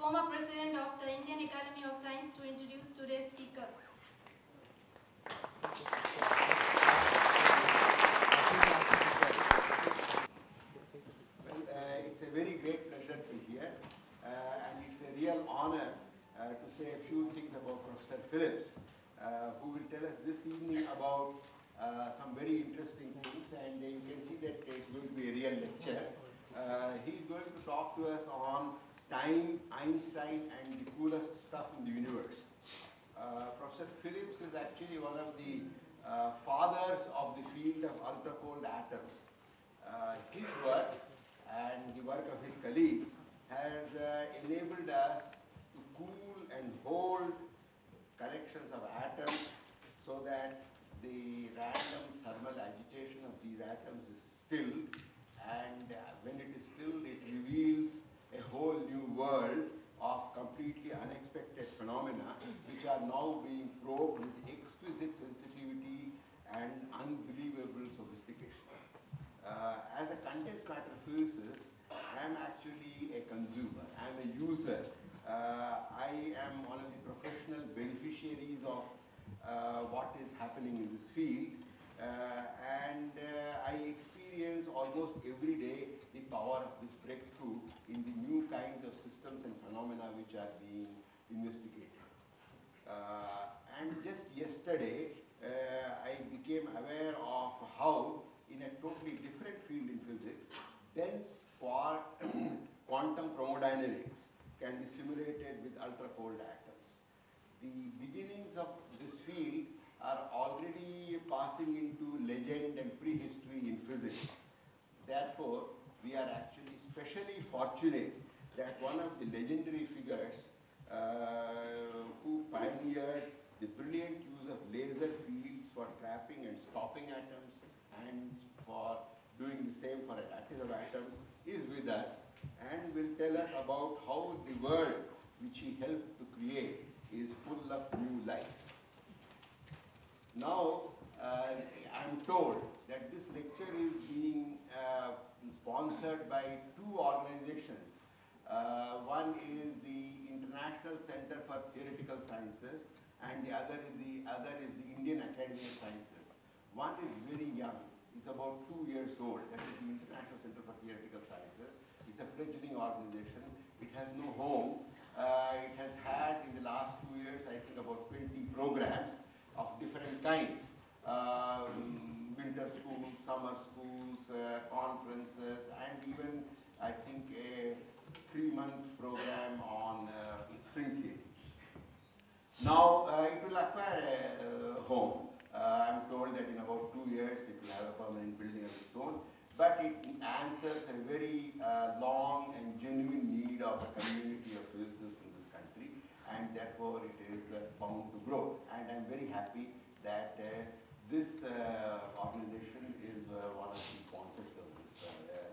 former President of the Indian Academy of Science, to introduce today's speaker. Well, it's a very great pleasure to be here, and it's a real honor to say a few things about Professor Phillips, who will tell us this evening about some very interesting things, and you can see that it's going to be a real lecture. He's going to talk to us on time, Einstein, and the coolest stuff in the universe. Professor Phillips is actually one of the fathers of the field of ultra-cold atoms. His work and the work of his colleagues has enabled us to cool and hold collections of atoms so that the random thermal agitation of these atoms is still, and when it is still, it reveals a whole new world of completely unexpected phenomena which are now being probed with exquisite sensitivity and unbelievable sophistication. As a condensed matter physicist, I am actually a consumer, I am a user. I am one of the professional beneficiaries of what is happening in this field. And I experience almost every day the power of this breakthrough in the new kinds of systems and phenomena which are being investigated. And just yesterday, I became aware of how, in a totally different field in physics, dense quantum chromodynamics can be simulated with ultra-cold atoms. The beginnings of this field are already passing into legend and prehistory in physics. Therefore, we are actually specially fortunate that one of the legendary figures who pioneered the brilliant use of laser fields for trapping and stopping atoms and for doing the same for a lattice of atoms is with us and will tell us about how the world which he helped to create is full of new life. Now, I'm told that this lecture is being sponsored by two organizations. One is the International Center for Theoretical Sciences, and the other is the Indian Academy of Sciences. One is very young; it's about 2 years old. That is the International Center for Theoretical Sciences. It's a fledgling organization. It has no home. It has had in the last 2 years, I think, about 20 programs of different kinds. Winter schools, summer schools, conferences, and even, I think, a 3-month program on string theory. Now, it will acquire a home. I'm told that in about 2 years, it will have a permanent building of its own. But it answers a very long and genuine need of a community of physicists in this country, and therefore it is bound to grow. And I'm very happy that this organization is one of the sponsors of this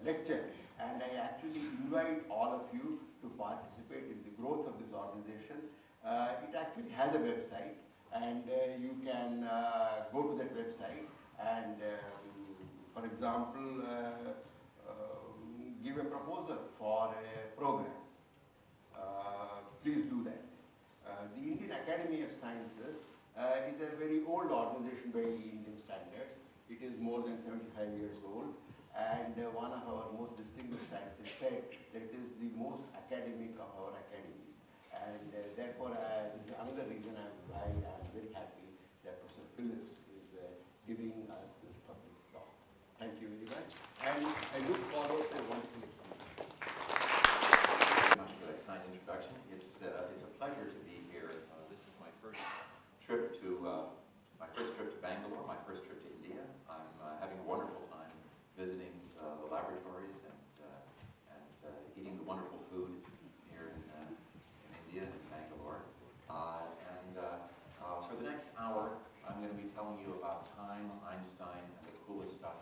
lecture. And I actually invite all of you to participate in the growth of this organization. It actually has a website, and you can go to that website and, for example, give a proposal for a program. Please do that. The Indian Academy of Sciences is a very old organization by Indian standards. It is more than 75 years old, and one of our most distinguished scientists said that it is the most academic of our academies. And therefore, this is another reason why I'm very happy that Professor Phillips is giving us this public talk. Thank you very much, and I look forward to a wonderful experience. Thank you very much for that kind introduction. It's a pleasure to be here. This is my first trip to Bangalore, my first trip to India. I'm having a wonderful time visiting the laboratories and eating the wonderful food here in India, in Bangalore. For the next hour, I'm going to be telling you about time, Einstein, and the coolest stuff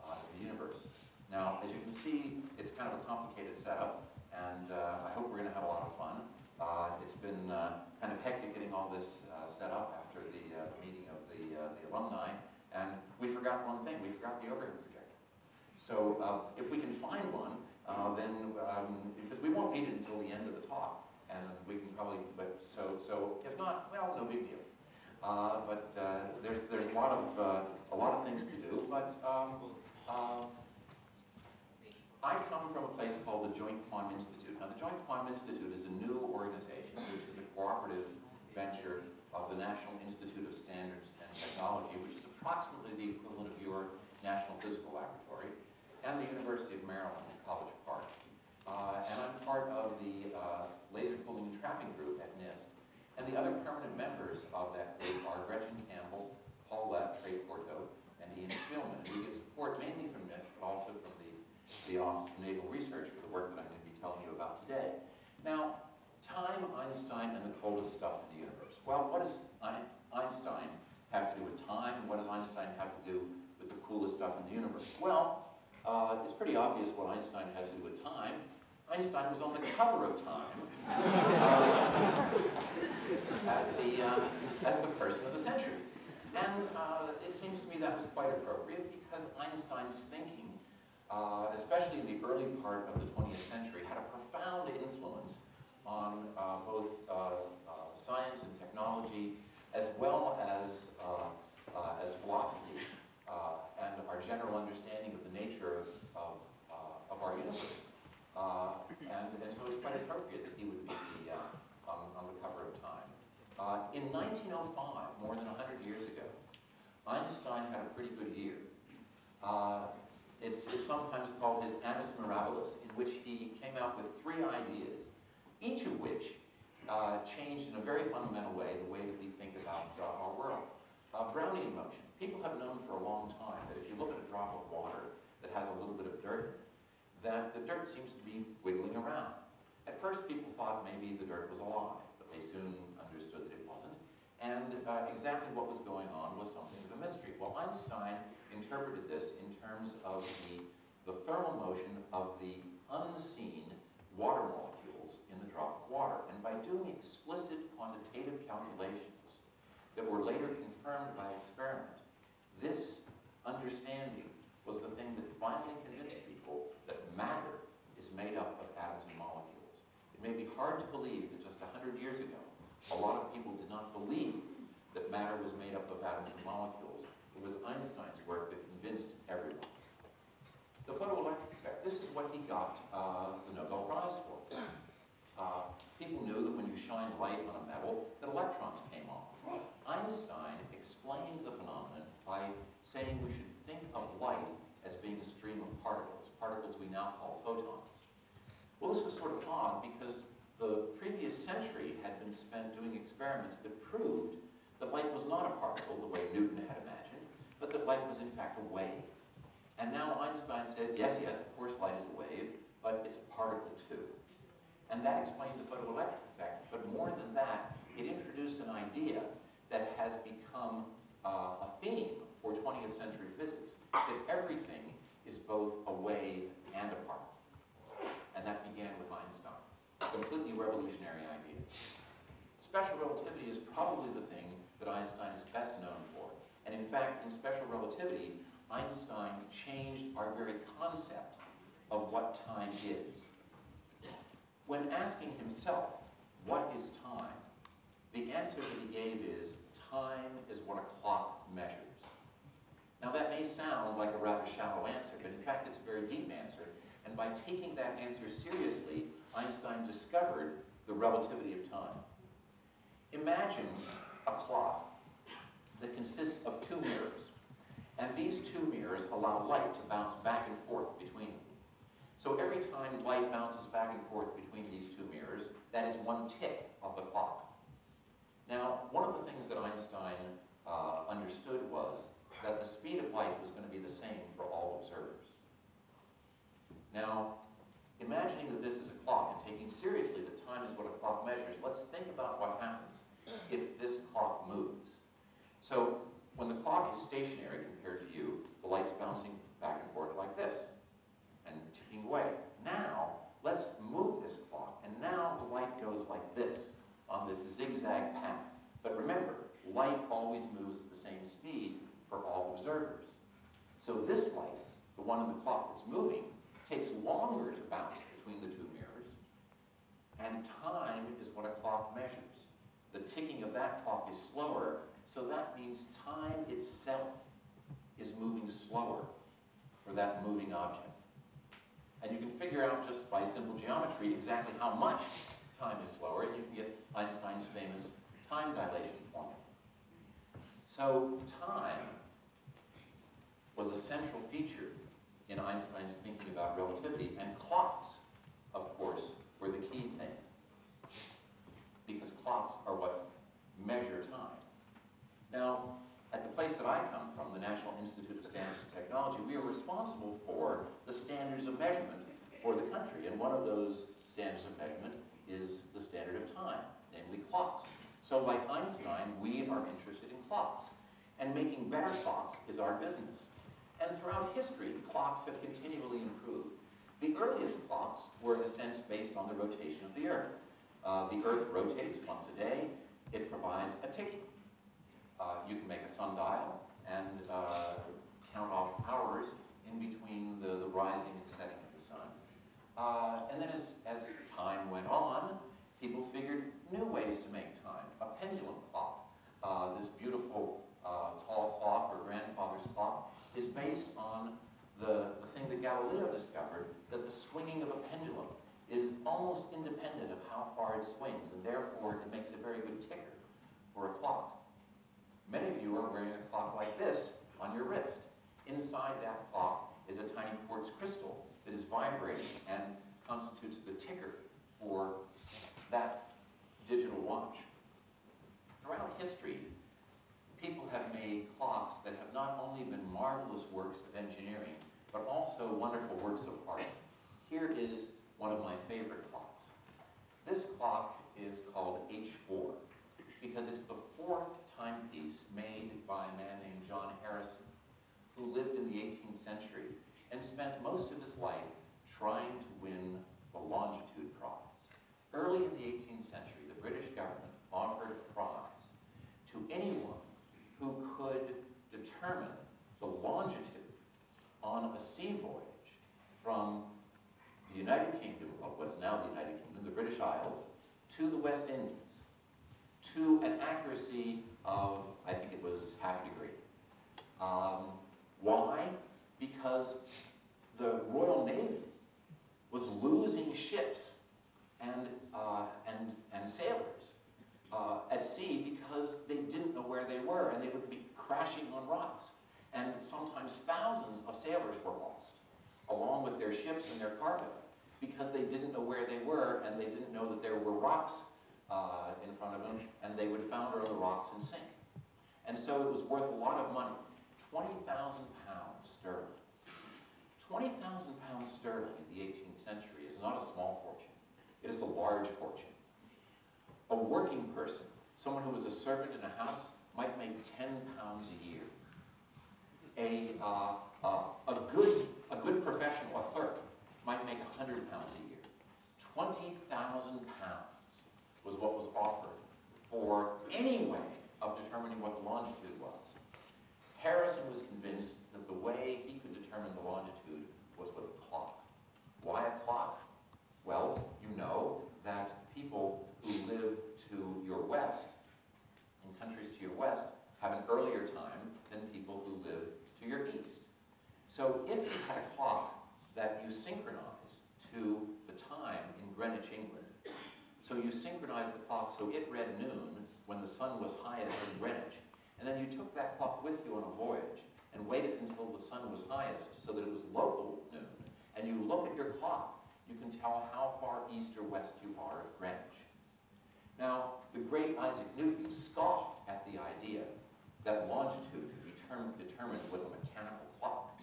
in the universe. Now, as you can see, it's kind of a complicated setup, and I hope we're going to have a lot of fun. It's been kind of hectic getting all this set up after the meeting of the alumni, and we forgot one thing. We forgot the overhead projector. So if we can find one, then, because we won't need it until the end of the talk, and we can probably, so if not, well, no big deal. But there's a lot of things to do. But I come from a place called the Joint Quantum Institute. Now, the Joint Quantum Institute is a new organization, which is a cooperative venture of the National Institute of Standards and Technology, which is approximately the equivalent of your National Physical Laboratory, and the University of Maryland in College Park. And I'm part of the laser pooling and trapping group at NIST. And the other permanent members of that group are Gretchen Campbell, Paul Leff, Trey Porto, and Ian Spielman. And we get support mainly from NIST, but also from the Office of Naval Research for the work that I'm going to be telling you about today. Now, time, Einstein, and the coldest stuff in the universe. Well, what does Einstein have to do with time? What does Einstein have to do with the coolest stuff in the universe? Well, it's pretty obvious what Einstein has to do with time. Einstein was on the cover of Time as the person of the century. And it seems to me that was quite appropriate because Einstein's thinking, especially in the early part of the 20th century, had a profound influence on both science and technology, as well as 100 years ago, Einstein had a pretty good year. It's sometimes called his annus mirabilis, in which he came out with 3 ideas, each of which changed in a very fundamental way the way that we think about our world. Brownian motion. People have known for a long time that if you look at a drop of water that has a little bit of dirt in it, that the dirt seems to be wiggling around. At first, people thought maybe the dirt was alive, but they soon understood that it wasn't. And exactly what was going on was something of a mystery. Well, Einstein interpreted this in terms of the thermal motion of the unseen water molecules in the drop of water. And by doing explicit quantitative calculations that were later confirmed by experiment, this understanding was the thing that finally convinced people that matter is made up of atoms and molecules. It may be hard to believe that just 100 years ago, a lot of people did not believe that matter was made up of atoms and molecules. It was Einstein's work that convinced everyone. The photoelectric effect, this is what he got the Nobel Prize for. People knew that when you shine light on a metal, that electrons came on. Einstein explained the phenomenon by saying we should think of light as being a stream of particles, particles we now call photons. Well, this was sort of odd because the previous century had been spent doing experiments that proved that light was not a particle the way Newton had imagined, but that light was in fact a wave. And now Einstein said, yes, of course light is a wave, but it's a particle too. And that explained the photoelectric effect, but more than that, it introduced an idea that has become a theme for 20th century physics, that everything is both a wave and a particle. And that began with Einstein. Completely revolutionary idea. Special relativity is probably the thing that Einstein is best known for. And in fact, in special relativity, Einstein changed our very concept of what time is. When asking himself, what is time? The answer that he gave is, time is what a clock measures. Now that may sound like a rather shallow answer, but in fact it's a very deep answer. And by taking that answer seriously, Einstein discovered the relativity of time. Imagine a clock that consists of 2 mirrors. And these 2 mirrors allow light to bounce back and forth between them. So every time light bounces back and forth between these 2 mirrors, that is 1 tick of the clock. Now, one of the things that Einstein understood was that the speed of light was going to be the same for all observers. Now, imagining that this is a clock and taking seriously that time is what a clock measures, let's think about what happens if this clock moves. So, when the clock is stationary compared to you, the light's bouncing back and forth like this and ticking away. Now, let's move this clock, and now the light goes like this on this zigzag path. But remember, light always moves at the same speed for all observers. So this light, the one in the clock that's moving, takes longer to bounce between the 2 mirrors, and time is what a clock measures. The ticking of that clock is slower, so that means time itself is moving slower for that moving object. And you can figure out just by simple geometry exactly how much time is slower, and you can get Einstein's famous time dilation formula. So time was a central feature in Einstein's thinking about relativity, and clocks, of course, were the key thing, because clocks are what measure time. Now, at the place that I come from, the National Institute of Standards and Technology, we are responsible for the standards of measurement for the country, and one of those standards of measurement is the standard of time, namely clocks. So like Einstein, we are interested in clocks, and making better clocks is our business. And throughout history, clocks have continually improved. The earliest clocks were, in a sense, based on the rotation of the Earth. The Earth rotates once a day. It provides a ticking. You can make a sundial and count off hours in between the rising and setting of the sun. And then as time went on, people figured new ways to make time. A pendulum clock, this beautiful tall clock, or grandfather's clock, is based on the thing that Galileo discovered, that the swinging of a pendulum is almost independent of how far it swings, and therefore it makes a very good ticker for a clock. Many of you are wearing a clock like this on your wrist. Inside that clock is a tiny quartz crystal that is vibrating and constitutes the ticker for that digital watch. Throughout history, people have made clocks that have not only been marvelous works of engineering, but also wonderful works of art. Here is one of my favorite clocks. This clock is called H4 because it's the 4th timepiece made by a man named John Harrison, who lived in the 18th century and spent most of his life trying to win the Longitude Prize. Early in the 18th century, the British government offered a prize to anyone who could determine the longitude on a sea voyage from the United Kingdom, of what's now the United Kingdom, the British Isles, to the West Indies, to an accuracy of, I think it was half a degree. Why? Because the Royal Navy was losing ships and sailors at sea because they didn't know where they were, and they would be crashing on rocks. And sometimes thousands of sailors were lost, along with their ships and their cargo, because they didn't know where they were, and they didn't know that there were rocks in front of them, and they would founder on the rocks and sink. And so it was worth a lot of money. 20,000 pounds sterling. 20,000 pounds sterling in the 18th century is not a small fortune. It is a large fortune. A working person, someone who was a servant in a house, might make 10 pounds a year. A good professional, a clerk, might make 100 pounds a year. 20,000 pounds was what was offered for any way of determining what the longitude was. Harrison was convinced that the way he could determine the longitude was with a clock. Why a clock? Well, you know that people who live to your west, in countries to your west, have an earlier time than people who live to your east. So if you had a clock that you synchronized to the time in Greenwich, England, so you synchronized the clock so it read noon when the sun was highest in Greenwich, and then you took that clock with you on a voyage and waited until the sun was highest so that it was local noon, and you look at your clock, you can tell how far east or west you are of Greenwich. Now, the great Isaac Newton scoffed at the idea that longitude could be determined with a mechanical clock.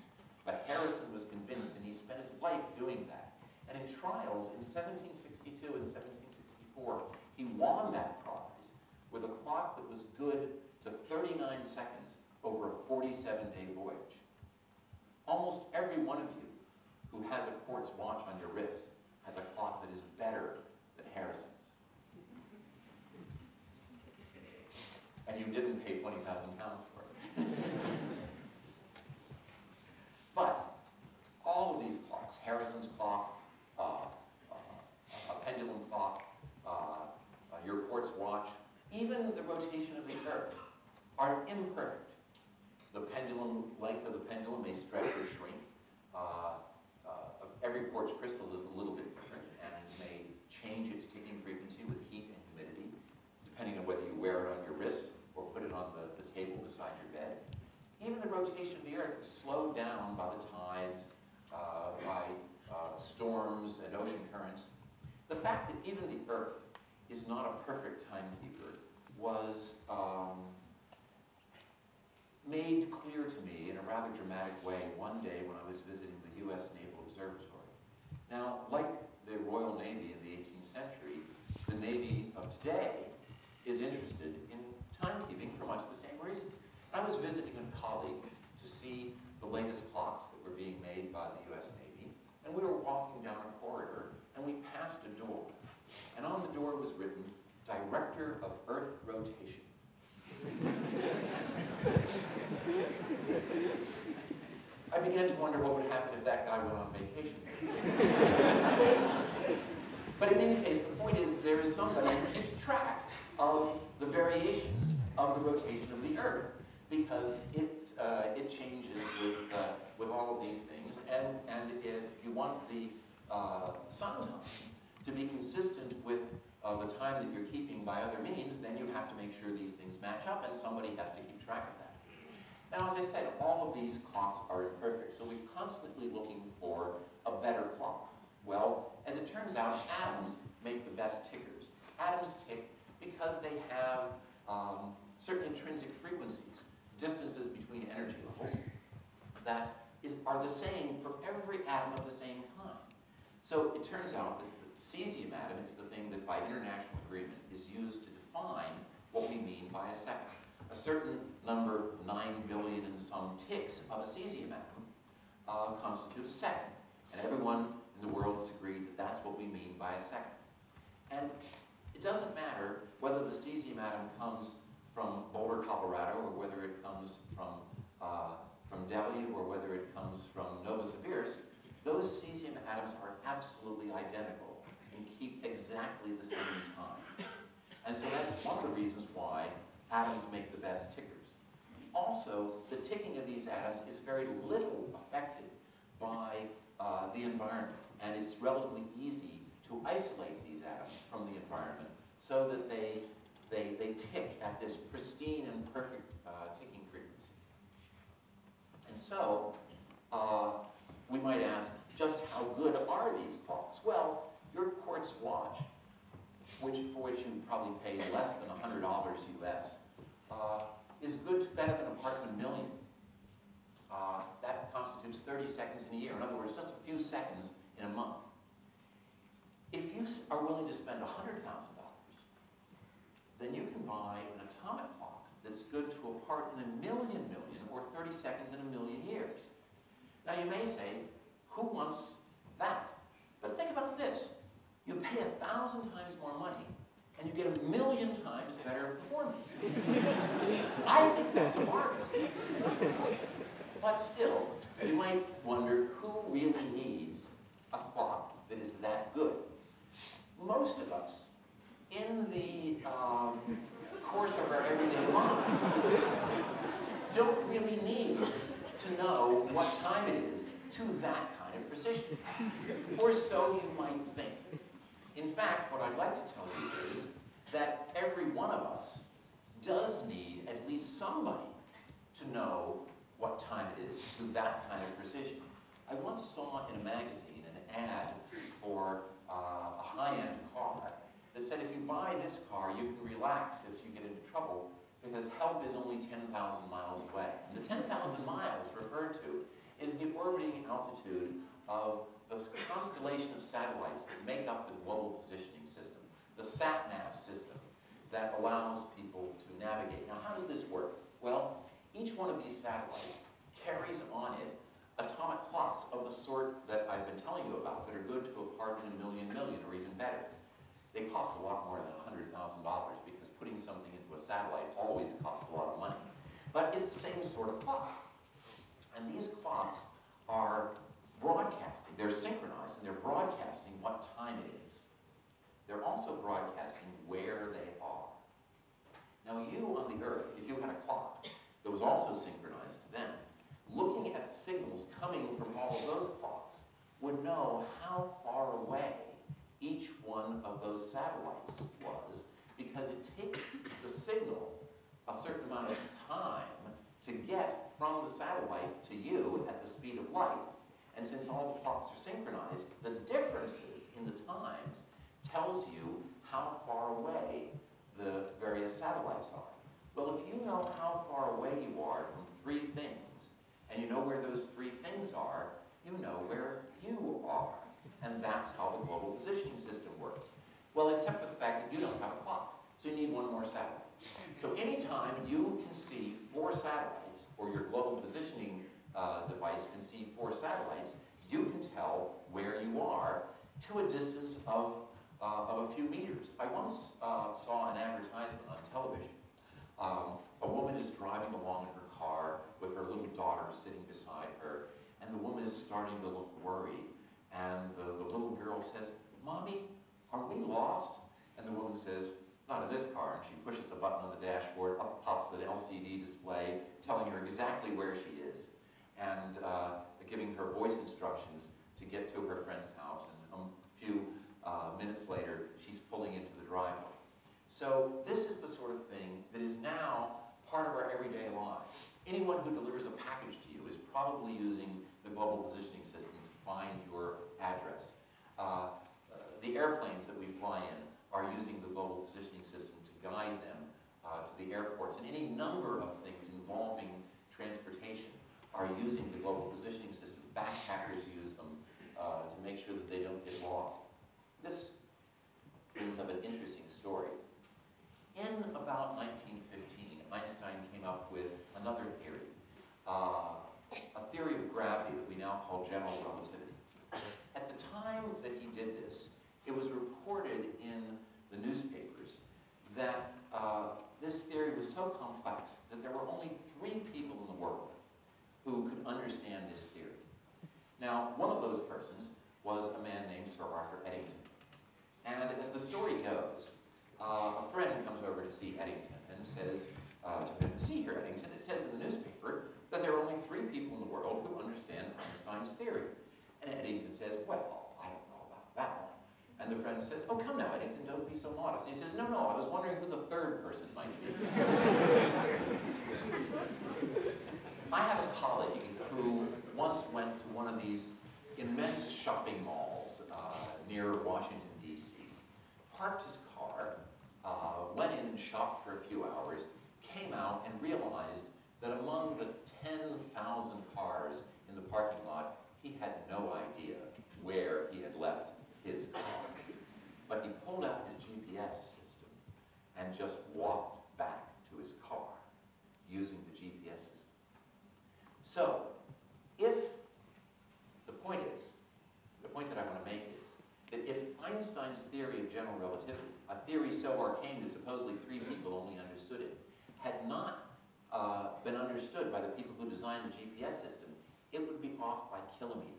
But Harrison was convinced, and he spent his life doing that. And in trials in 1762 and 1764, he won that prize with a clock that was good to 39 seconds over a 47-day voyage. Almost every one of you who has a quartz watch on your wrist has a clock that is better than Harrison's. And you didn't pay 20,000 pounds for it. But all of these clocks, Harrison's clock, a pendulum clock, your quartz watch, even the rotation of the Earth, are imperfect. The pendulum, length of the pendulum may stretch or shrink. Every quartz crystal is a little bit different and may change its ticking frequency with heat and humidity, depending on whether you wear it on your wrist or put it on the table beside your bed. Even the rotation of the Earth is slowed down by the tides, by storms and ocean currents. The fact that even the Earth is not a perfect timekeeper was made clear to me in a rather dramatic way one day when I was visiting the U.S. Naval Observatory. Now, like the Royal Navy in the 18th century, the Navy of today is interested in timekeeping for much the same reason. I was visiting a colleague to see the latest clocks that were being made by the U.S. Navy, and we were walking down a corridor, and we passed a door. And on the door was written, Director of Earth Rotation. I began to wonder what would happen if that guy went on vacation. But in any case, the point is there is somebody who keeps track of the variations of the rotation of the Earth, because it changes with all of these things, and if you want the sun time to be consistent with the time that you're keeping by other means, then you have to make sure these things match up, and somebody has to keep track of that. Now, as I said, all of these clocks are imperfect, so we're constantly looking for a better clock. Well, as it turns out, atoms make the best tickers. Atoms tick because they have certain intrinsic frequencies, distances between energy levels, that are the same for every atom of the same kind. So it turns out that the cesium atom is the thing that by international agreement is used to define what we mean by a second. A certain number, 9 billion and some ticks of a cesium atom constitute a second. And everyone in the world has agreed that that's what we mean by a second. And it doesn't matter whether the cesium atom comes from Boulder, Colorado, or whether it comes from Delhi, or whether it comes from Novosibirsk. Those cesium atoms are absolutely identical and keep exactly the same time. And so that is one of the reasons why atoms make the best tickers. Also, the ticking of these atoms is very little affected by the environment, and it's relatively easy to isolate these atoms from the environment so that they tick at this pristine and perfect ticking frequency. And so, we might ask, just how good are these clocks? Well, your quartz watch, for which you probably pay less than $100 US, is better than a Parkman million. That constitutes 30 seconds in a year. In other words, just a few seconds in a month. If you are willing to spend $100,000, then you can buy an atomic clock that's good to a part in a million, or 30 seconds in a million years. Now you may say, who wants that? But think about this. You pay 1,000 times more money, and you get 1,000,000 times better performance. I think that's a bargain. But still, you might wonder who really needs a clock that is that good. Most of us, in the course of our everyday lives, don't really need to know what time it is to that kind of precision. Or so you might think. In fact, what I'd like to tell you is that every one of us does need at least somebody to know what time it is to that kind of precision. I once saw in a magazine an ad for a high-end car that said if you buy this car, you can relax if you get into trouble because help is only 10,000 miles away. And the 10,000 miles referred to is the orbiting altitude of the constellation of satellites that make up the Global Positioning System, the sat-nav system that allows people to navigate. Now, how does this work? Well, each one of these satellites carries on it atomic clocks of the sort that I've been telling you about that are good to a part in a million, or even better. They cost a lot more than $100,000 because putting something into a satellite always costs a lot of money. But it's the same sort of clock. And these clocks are broadcasting. They're synchronized, and they're broadcasting what time it is. They're also broadcasting where they are. Now you on the Earth, if you had a clock that was also synchronized to them, looking at the signals coming from all of those clocks would know how far away each one of those satellites was, because it takes the signal a certain amount of time to get from the satellite to you at the speed of light. And since all the clocks are synchronized, the differences in the times tells you how far away the various satellites are. Well, if you know how far away you are from three things, and you know where those three things are, you know where you are. And that's how the Global Positioning System works. Well, except for the fact that you don't have a clock. So you need one more satellite. So anytime you can see 4 satellites, or your Global Positioning device can see 4 satellites, you can tell where you are to a distance of a few meters. I once saw an advertisement on television. A woman is driving along in her car with her little daughter sitting beside her, and the woman is starting to look worried. And the little girl says, "Mommy, are we lost?" And the woman says, "Not in this car." And she pushes a button on the dashboard, up pops an LCD display telling her exactly where she is, and giving her voice instructions to get to her friend's house. And a few minutes later, she's pulling into the driveway. So this is the sort of thing that is now part of our everyday lives. Anyone who delivers a package to you is probably using the Global Positioning System to find your address. The airplanes that we fly in are using the Global Positioning System to guide them to the airports, and any number of things involving transportation are using the Global Positioning System. Backpackers use them to make sure that they don't get lost. This brings up an interesting story. In about 1915, Einstein came up with another theory, a theory of gravity that we now call general relativity. At the time that he did this, it was reported in the newspapers that this theory was so complex that there were only 3 people in the world who could understand this theory. Now, one of those persons was a man named Sir Arthur Eddington. And as the story goes, a friend comes over to see Eddington and says to him, "See here, Eddington, it says in the newspaper that there are only 3 people in the world who understand Einstein's theory." And Eddington says, "Well, I don't know about that." And the friend says, "Oh, come now, Eddington, don't be so modest." And he says, "No, I was wondering who the 3rd person might be." I have a colleague who once went to one of these immense shopping malls near Washington, D.C., parked his car, went in and shopped for a few hours, came out and realized that among the 10,000 cars in the parking lot, he had no idea where he had left his car. But he pulled out his GPS system and just walked back to his car using the GPS system. So, the point that I want to make is that if Einstein's theory of general relativity, a theory so arcane that supposedly 3 people only understood it, had not been understood by the people who designed the GPS system, it would be off by kilometers.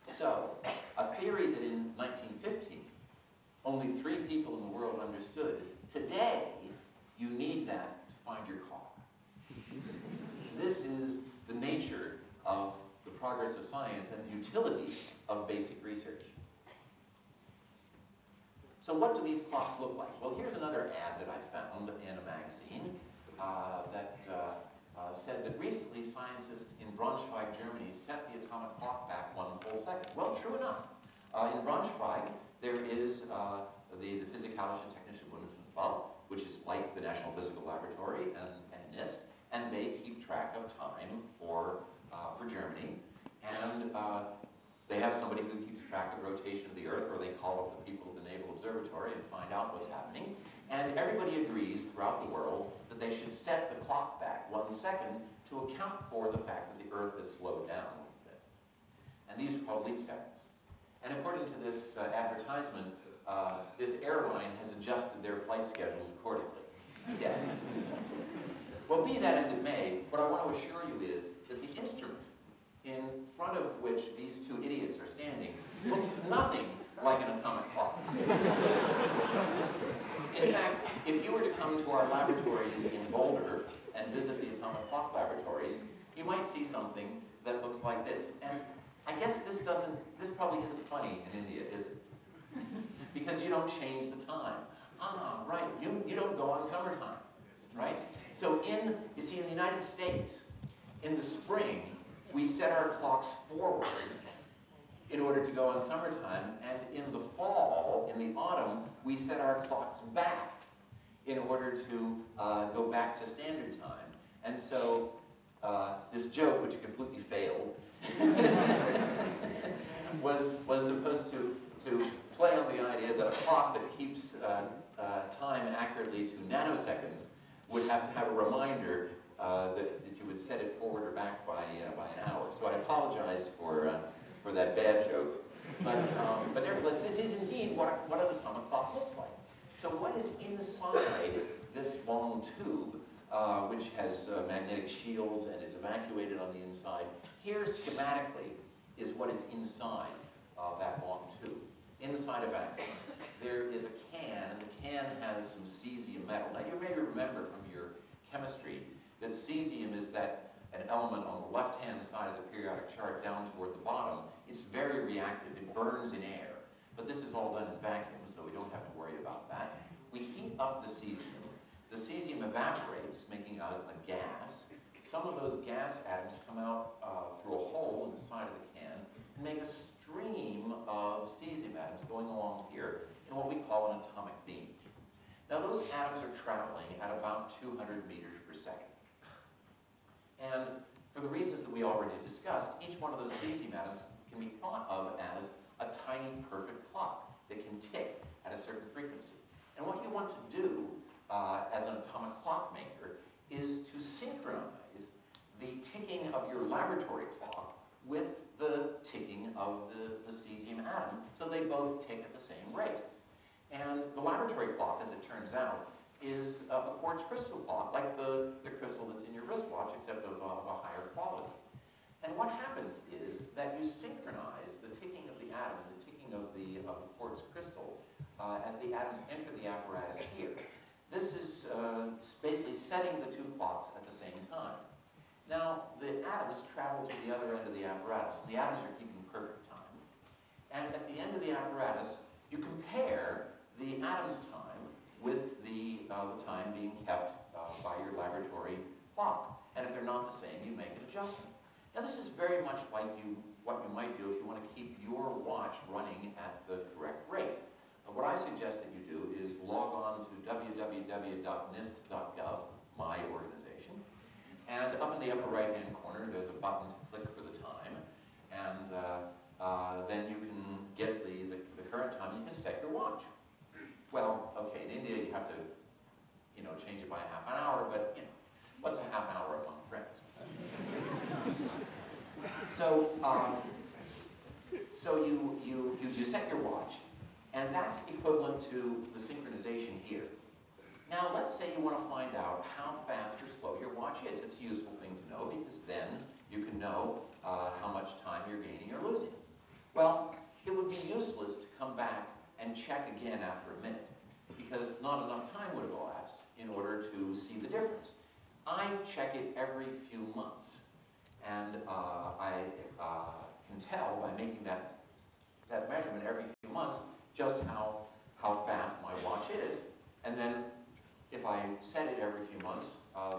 So, a theory that in 1915 only 3 people in the world understood, today you need that to find your car. This is the nature of the progress of science and the utility of basic research. So what do these clocks look like? Well, here's another ad that I found in a magazine that said that recently scientists in Braunschweig, Germany set the atomic clock back 1 full second. Well, true enough. In Braunschweig, there is the Physikalische Technische Bundesanstalt, which is like the National Physical Laboratory and NIST, and they keep track of time for Germany. And they have somebody who keeps track of the rotation of the Earth, or they call up the people of the Naval Observatory and find out what's happening. And everybody agrees throughout the world that they should set the clock back 1 second to account for the fact that the Earth has slowed down a little bit. And these are called leap seconds. And according to this advertisement, this airline has adjusted their flight schedules accordingly. Yeah. Well, be that as it may, what I want to assure you is that the instrument in front of which these 2 idiots are standing looks nothing like an atomic clock. In fact, if you were to come to our laboratories in Boulder and visit the atomic clock laboratories, you might see something that looks like this. And I guess this probably isn't funny in India, is it? Because you don't change the time. Ah, right, you don't go on summertime, right? So you see, in the United States, in the spring, we set our clocks forward in order to go on summertime, and in the fall, in the autumn, we set our clocks back in order to go back to standard time. And so this joke, which completely failed, was supposed to play on the idea that a clock that keeps time accurately to nanoseconds would have to have a reminder that you would set it forward or back by an hour. So I apologize for that bad joke. But nevertheless, this is indeed what an atomic clock looks like. So what is inside this long tube, which has magnetic shields and is evacuated on the inside? Here, schematically, is what is inside that long tube. Inside a vacuum, there is a can, and the can has some cesium metal. Now, you may remember from your chemistry that cesium is an element on the left-hand side of the periodic chart down toward the bottom. It's very reactive. It burns in air. But this is all done in vacuum, so we don't have to worry about that. We heat up the cesium. The cesium evaporates, making making a gas, some of those gas atoms come out through a hole in the side of the can and make a stream of cesium atoms going along here in what we call an atomic beam. Now those atoms are traveling at about 200 meters per second. And for the reasons that we already discussed, each one of those cesium atoms can be thought of as a tiny perfect clock that can tick at a certain frequency. And what you want to do as an atomic clock maker is to synchronize the ticking of your laboratory clock with the ticking of the cesium atom, so they both tick at the same rate. And the laboratory clock, as it turns out, is a quartz crystal clock, like the crystal that's in your wristwatch, except of a higher quality. And what happens is that you synchronize the ticking of the atom and the ticking of the quartz crystal as the atoms enter the apparatus here. This is basically setting the two clocks at the same time. Now, the atoms travel to the other end of the apparatus. The atoms are keeping perfect time. And at the end of the apparatus, you compare the atom's time with the time being kept by your laboratory clock. And if they're not the same, you make an adjustment. Now, this is very much like what you might do if you want to keep your watch running at the correct rate. What I suggest that you do is log on to www.nist.gov, my organization, and up in the upper right-hand corner, there's a button to click for the time, and then you can get the current time. You can set your watch. Well, okay, in India you have to, change it by a half an hour, but what's a half hour among friends? So, you set your watch, and that's equivalent to the synchronization here. Now, let's say you want to find out how fast or slow your watch is. It's a useful thing to know, because then you can know how much time you're gaining or losing. Well, it would be useless to come back and check again after a minute, because not enough time would have elapsed in order to see the difference. I check it every few months, and I can tell by making that measurement every few months just how fast my watch is. And then if I set it every few months,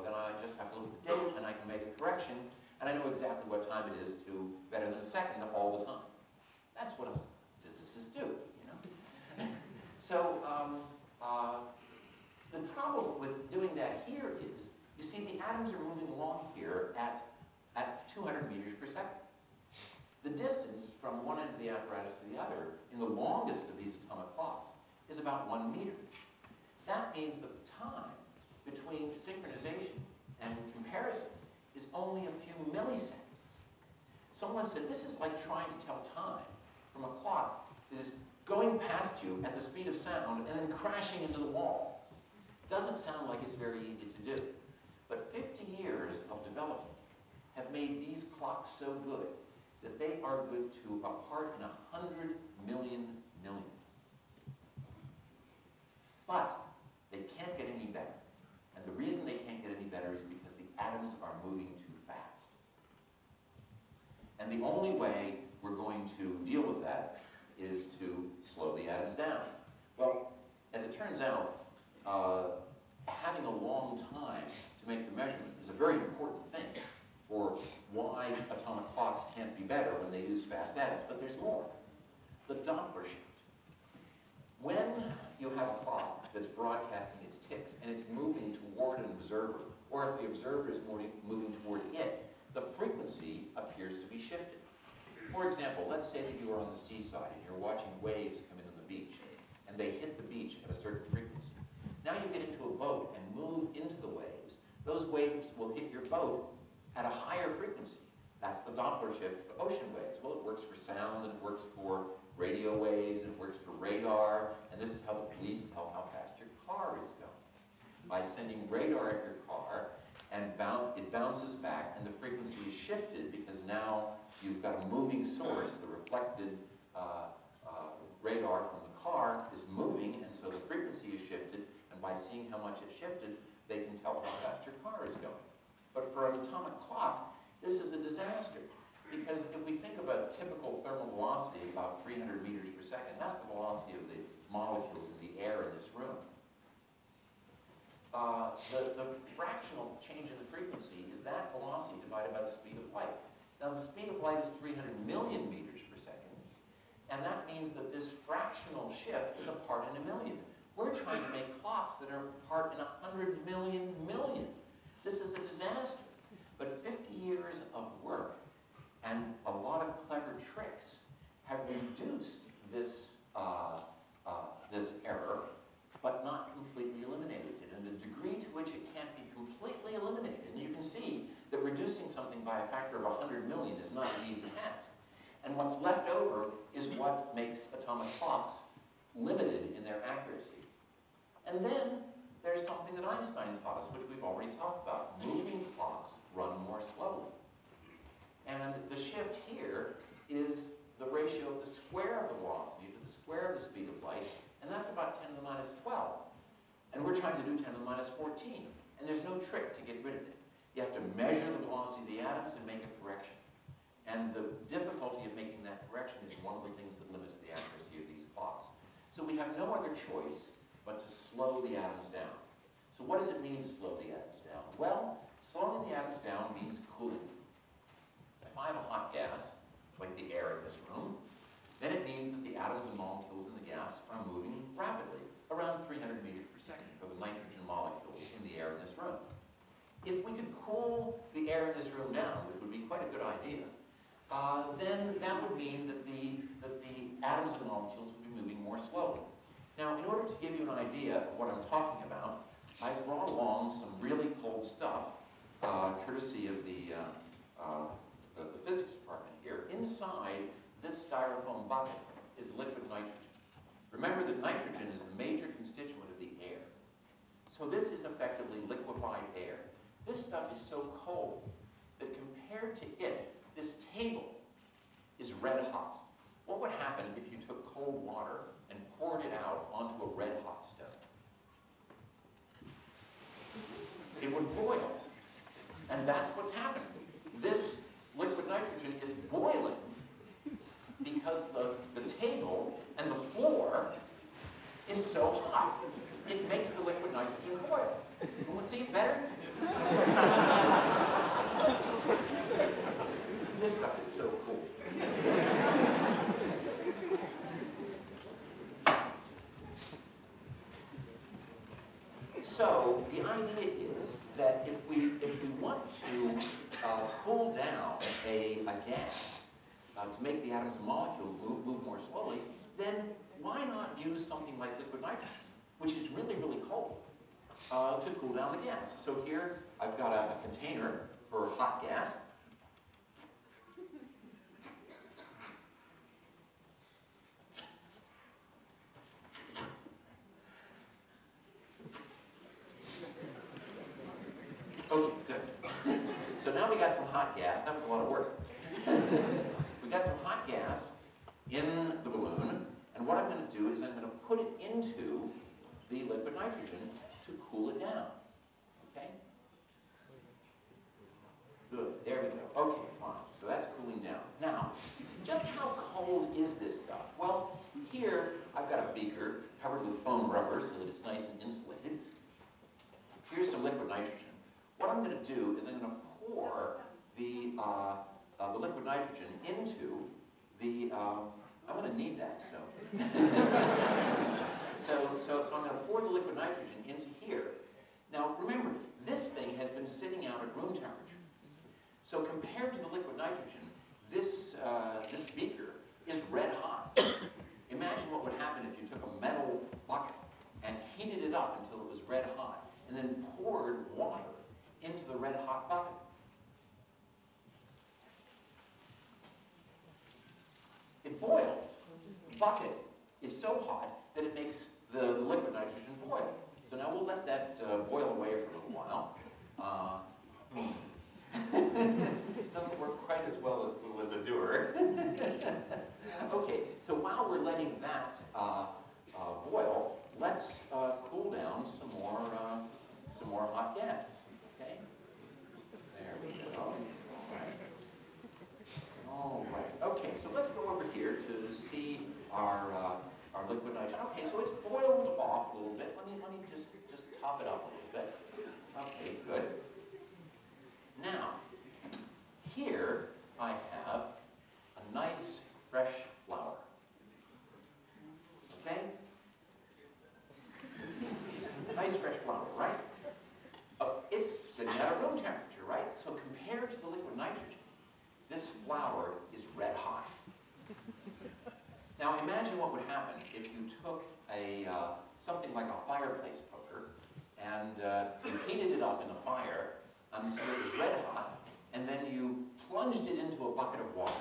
then I just have to look at the date and I can make a correction, and I know exactly what time it is to better than a second all the time. That's what us physicists do, So the problem with doing that here is, you see the atoms are moving along here at 200 meters per second. The distance from one end of the apparatus to the other, in the longest of these atomic clocks, is about 1 meter. That means that the time between synchronization and comparison is only a few milliseconds. Someone said, this is like trying to tell time from a clock that is going past you at the speed of sound and then crashing into the wall. Doesn't sound like it's very easy to do. But 50 years of development have made these clocks so good that they are good to a part in 100 million million. But they can't get any better. And the reason they can't get any better is because the atoms are moving too fast. And the only way we're going to deal with that is to slow the atoms down. Well, as it turns out, having a long time to make the measurement is a very important thing for why atomic clocks can't be better when they use fast atoms. But there's more. The Doppler shift. When you have a clock that's broadcasting its ticks and it's moving toward an observer, or if the observer is moving toward it, the frequency appears to be shifted. For example, let's say that you are on the seaside and you're watching waves come in on the beach, and they hit the beach at a certain frequency. Now you get into a boat and move into the waves. Those waves will hit your boat at a higher frequency. That's the Doppler shift for ocean waves. Well, it works for sound, and it works for radio waves, and it works for radar, and this is how the police tell how fast your car is going. By sending radar at your car, and it bounces back, and the frequency is shifted because now you've got a moving source. The reflected radar from the car is moving, and so the frequency is shifted, and by seeing how much it shifted, they can tell how fast your car is going. But for an atomic clock, this is a disaster, because if we think about typical thermal velocity, about 300 meters per second, that's the velocity of the molecules in the air in this room. the fractional change in the frequency is that velocity divided by the speed of light. Now the speed of light is 300 million meters per second, and that means that this fractional shift is a part in a million. We're trying to make clocks that are a part in 100 million million. This is a disaster. But 50 years of work and a lot of clever tricks have reduced this, this error, but not completely eliminated it. And the degree to which it can't be completely eliminated, and you can see that reducing something by a factor of 100 million is not an easy task. And what's left over is what makes atomic clocks limited in their accuracy. And then there's something that Einstein taught us, which we've already talked about. Moving clocks run more slowly. And the shift here is the ratio of the square of the velocity to the square of the speed of light, and that's about 10 to the minus 12. And we're trying to do 10 to the minus 14. And there's no trick to get rid of it. You have to measure the velocity of the atoms and make a correction. And the difficulty of making that correction is one of the things that limits the accuracy of these clocks. So we have no other choice but to slow the atoms down. So what does it mean to slow the atoms down? Well, slowing the atoms down means cooling. If I have a hot gas, like the air in this room, then it means that the atoms and molecules in the gas are moving rapidly, around 300 meters per second for the nitrogen molecules in the air in this room. If we could cool the air in this room down, which would be quite a good idea, then that would mean that the atoms and molecules would be moving more slowly. Now, in order to give you an idea of what I'm talking about, I brought along some really cold stuff, courtesy of the physics department here. Inside this styrofoam bucket is liquid nitrogen. Remember that nitrogen is the major constituent of the air. So this is effectively liquefied air. This stuff is so cold that compared to it, this table is red hot. What would happen if you took cold water and poured it out onto a red hot stove? It would boil. And that's what's happening. This liquid nitrogen is boiling because the table and the floor is so hot. It makes the liquid nitrogen boil. You want to see it better? This stuff is so cool. So the idea is that if we want to cool down a gas to make the atoms and molecules move more slowly, then why not use something like liquid nitrogen, which is really, really cold, to cool down the gas? So here I've got a container for hot gas. Okay, good. So now we got some hot gas. That was a lot of work. We got some hot gas in the balloon, and what I'm going to do is I'm going to put it into the liquid nitrogen to cool it down. Okay? Good. There we go. Okay, fine. So that's cooling down. Now, just how cold is this stuff? Well, here I've got a beaker covered with foam rubber so that it's nice and insulated. Here's some liquid nitrogen. What I'm going to do is I'm going to pour the liquid nitrogen into the, I'm going to need that, so I'm going to pour the liquid nitrogen into here. Now remember, this thing has been sitting out at room temperature. So compared to the liquid nitrogen, this beaker is red hot. Imagine what would happen if you took a metal bucket and heated it up until it was red hot, and then poured water into the red hot bucket. It boils. The bucket is so hot that it makes the liquid nitrogen boil. So now we'll let that boil away for a little while. It doesn't work quite as well as a doer. Okay, so while we're letting that boil, let's cool down some more hot gas. Okay, there we go. All right. Okay, so let's go over here to see our liquid nitrogen. Okay, so it's boiled off a little bit. Let me just top it up a little bit. flower, right? It's sitting at a room temperature, right? So compared to the liquid nitrogen, this flower is red hot. Now imagine what would happen if you took something like a fireplace poker and you heated it up in a fire until it was red hot, and then you plunged it into a bucket of water.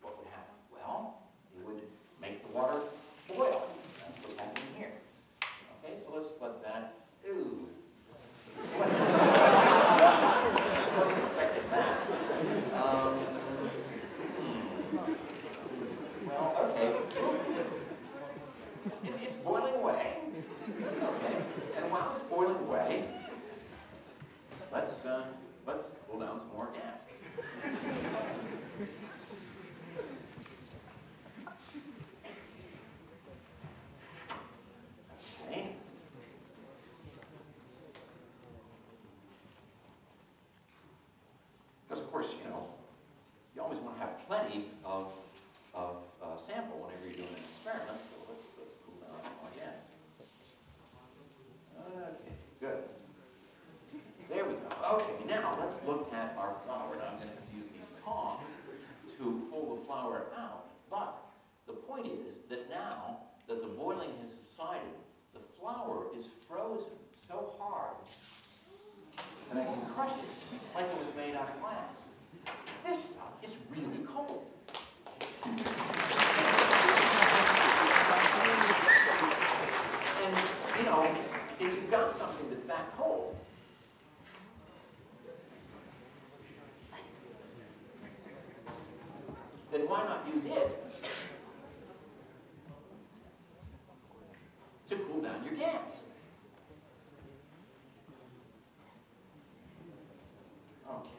What would happen? Well, it would make the water boil. That's what's happening here. Okay, so let's let that. Ooh. Wasn't expecting that. Well, okay. It's boiling away. Okay, and while it's boiling away, let's cool down some more gas. Okay. Because of course, you always want to have plenty of sample whenever you're doing an experiment. So let's cool down some more gas. Okay, good. There we go. Okay, now let's look at our flower. Now I'm going to have to use these tongs to pull the flower out. But the point is that now that the boiling has subsided, the flower is frozen so hard that I can crush it like it was made out of glass. This stuff is really cold. And, if you've got something that's that cold, then why not use it to cool down your gas? Okay.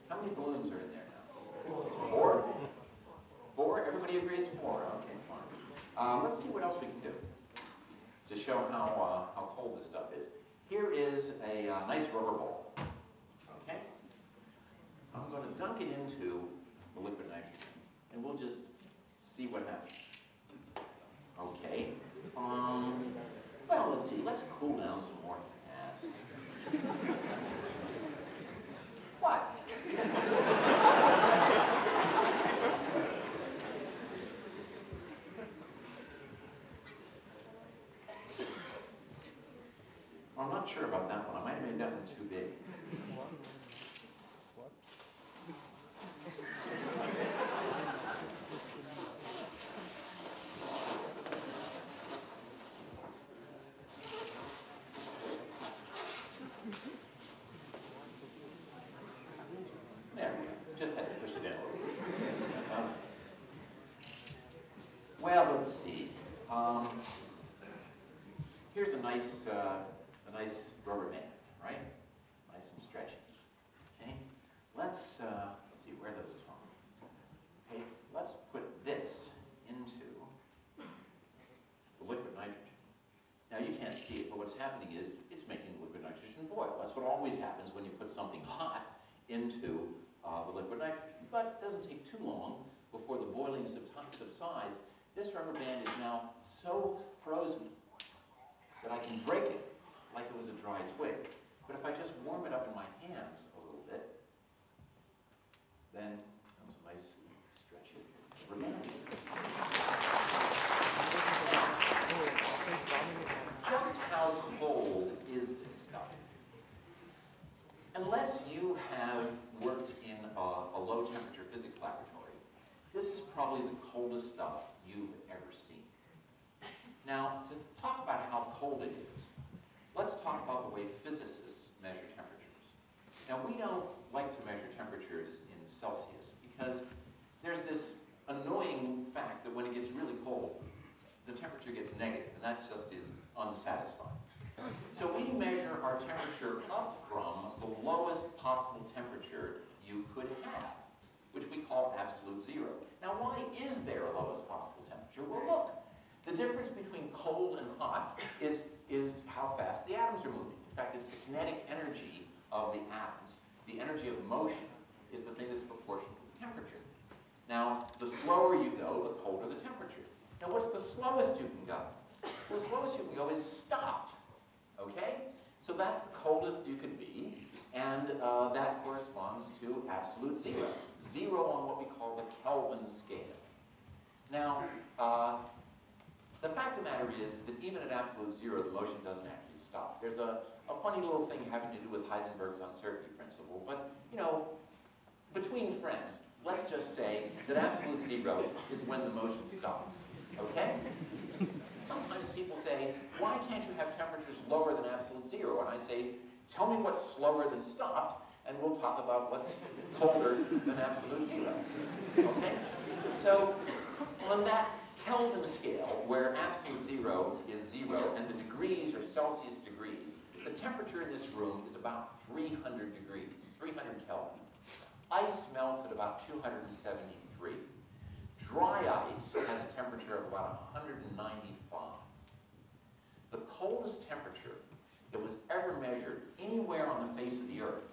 How many balloons are in there now? 4? 4? Everybody agrees 4. Okay, fine. Let's see what else we can do to show how cold this stuff is. Here is a nice rubber ball. Okay? I'm going to dunk it into the liquid nitrogen, and we'll just see what happens. Okay. Well, let's see. Let's cool down some more gas. What? I'm not sure about that one. I might have made that one too big. There, just had to push it in. Well, let's see. Here's a nice rubber band, right? Nice and stretchy. Okay. Let's see where are those tongs. Okay. Let's put this into the liquid nitrogen. Now you can't see it, but what's happening is it's making the liquid nitrogen boil. That's what always happens when you put something hot into the liquid nitrogen. But it doesn't take too long before the boiling subsides. This rubber band is now so frozen that I can break it like it was a dry twig. But if I just warm it up in my hands a little bit, then comes a nice stretchy rubber band. Just how cold is this stuff? Unless you have worked in a low temperature physics laboratory, this is probably the coldest stuff you've ever seen. Now, to talk about how cold it is, let's talk about the way physicists measure temperatures. Now, we don't like to measure temperatures in Celsius because there's this annoying fact that when it gets really cold, the temperature gets negative, and that just is unsatisfying. So we measure our temperature up from the lowest possible temperature you could have, which we call absolute zero. Now, why is there a lowest possible temperature? Well, look, the difference between cold and hot is how fast the atoms are moving. In fact, it's the kinetic energy of the atoms. The energy of motion is the thing that's proportional to the temperature. Now, the slower you go, the colder the temperature. Now, what's the slowest you can go? Well, the slowest you can go is stopped, okay? So that's the coldest you could be, and that corresponds to absolute zero. Zero on what we call the Kelvin scale. Now, the fact of the matter is that even at absolute zero, the motion doesn't actually stop. There's a funny little thing having to do with Heisenberg's uncertainty principle, but, you know, between friends, let's just say that absolute zero is when the motion stops, okay? Sometimes people say, why can't you have temperatures lower than absolute zero? And I say, tell me what's slower than stopped, and we'll talk about what's colder than absolute zero, okay? So, on that Kelvin scale, where absolute zero is zero, and the degrees are Celsius degrees, the temperature in this room is about 300 degrees, 300 Kelvin. Ice melts at about 273. Dry ice has a temperature of about 195. The coldest temperature that was ever measured anywhere on the face of the Earth,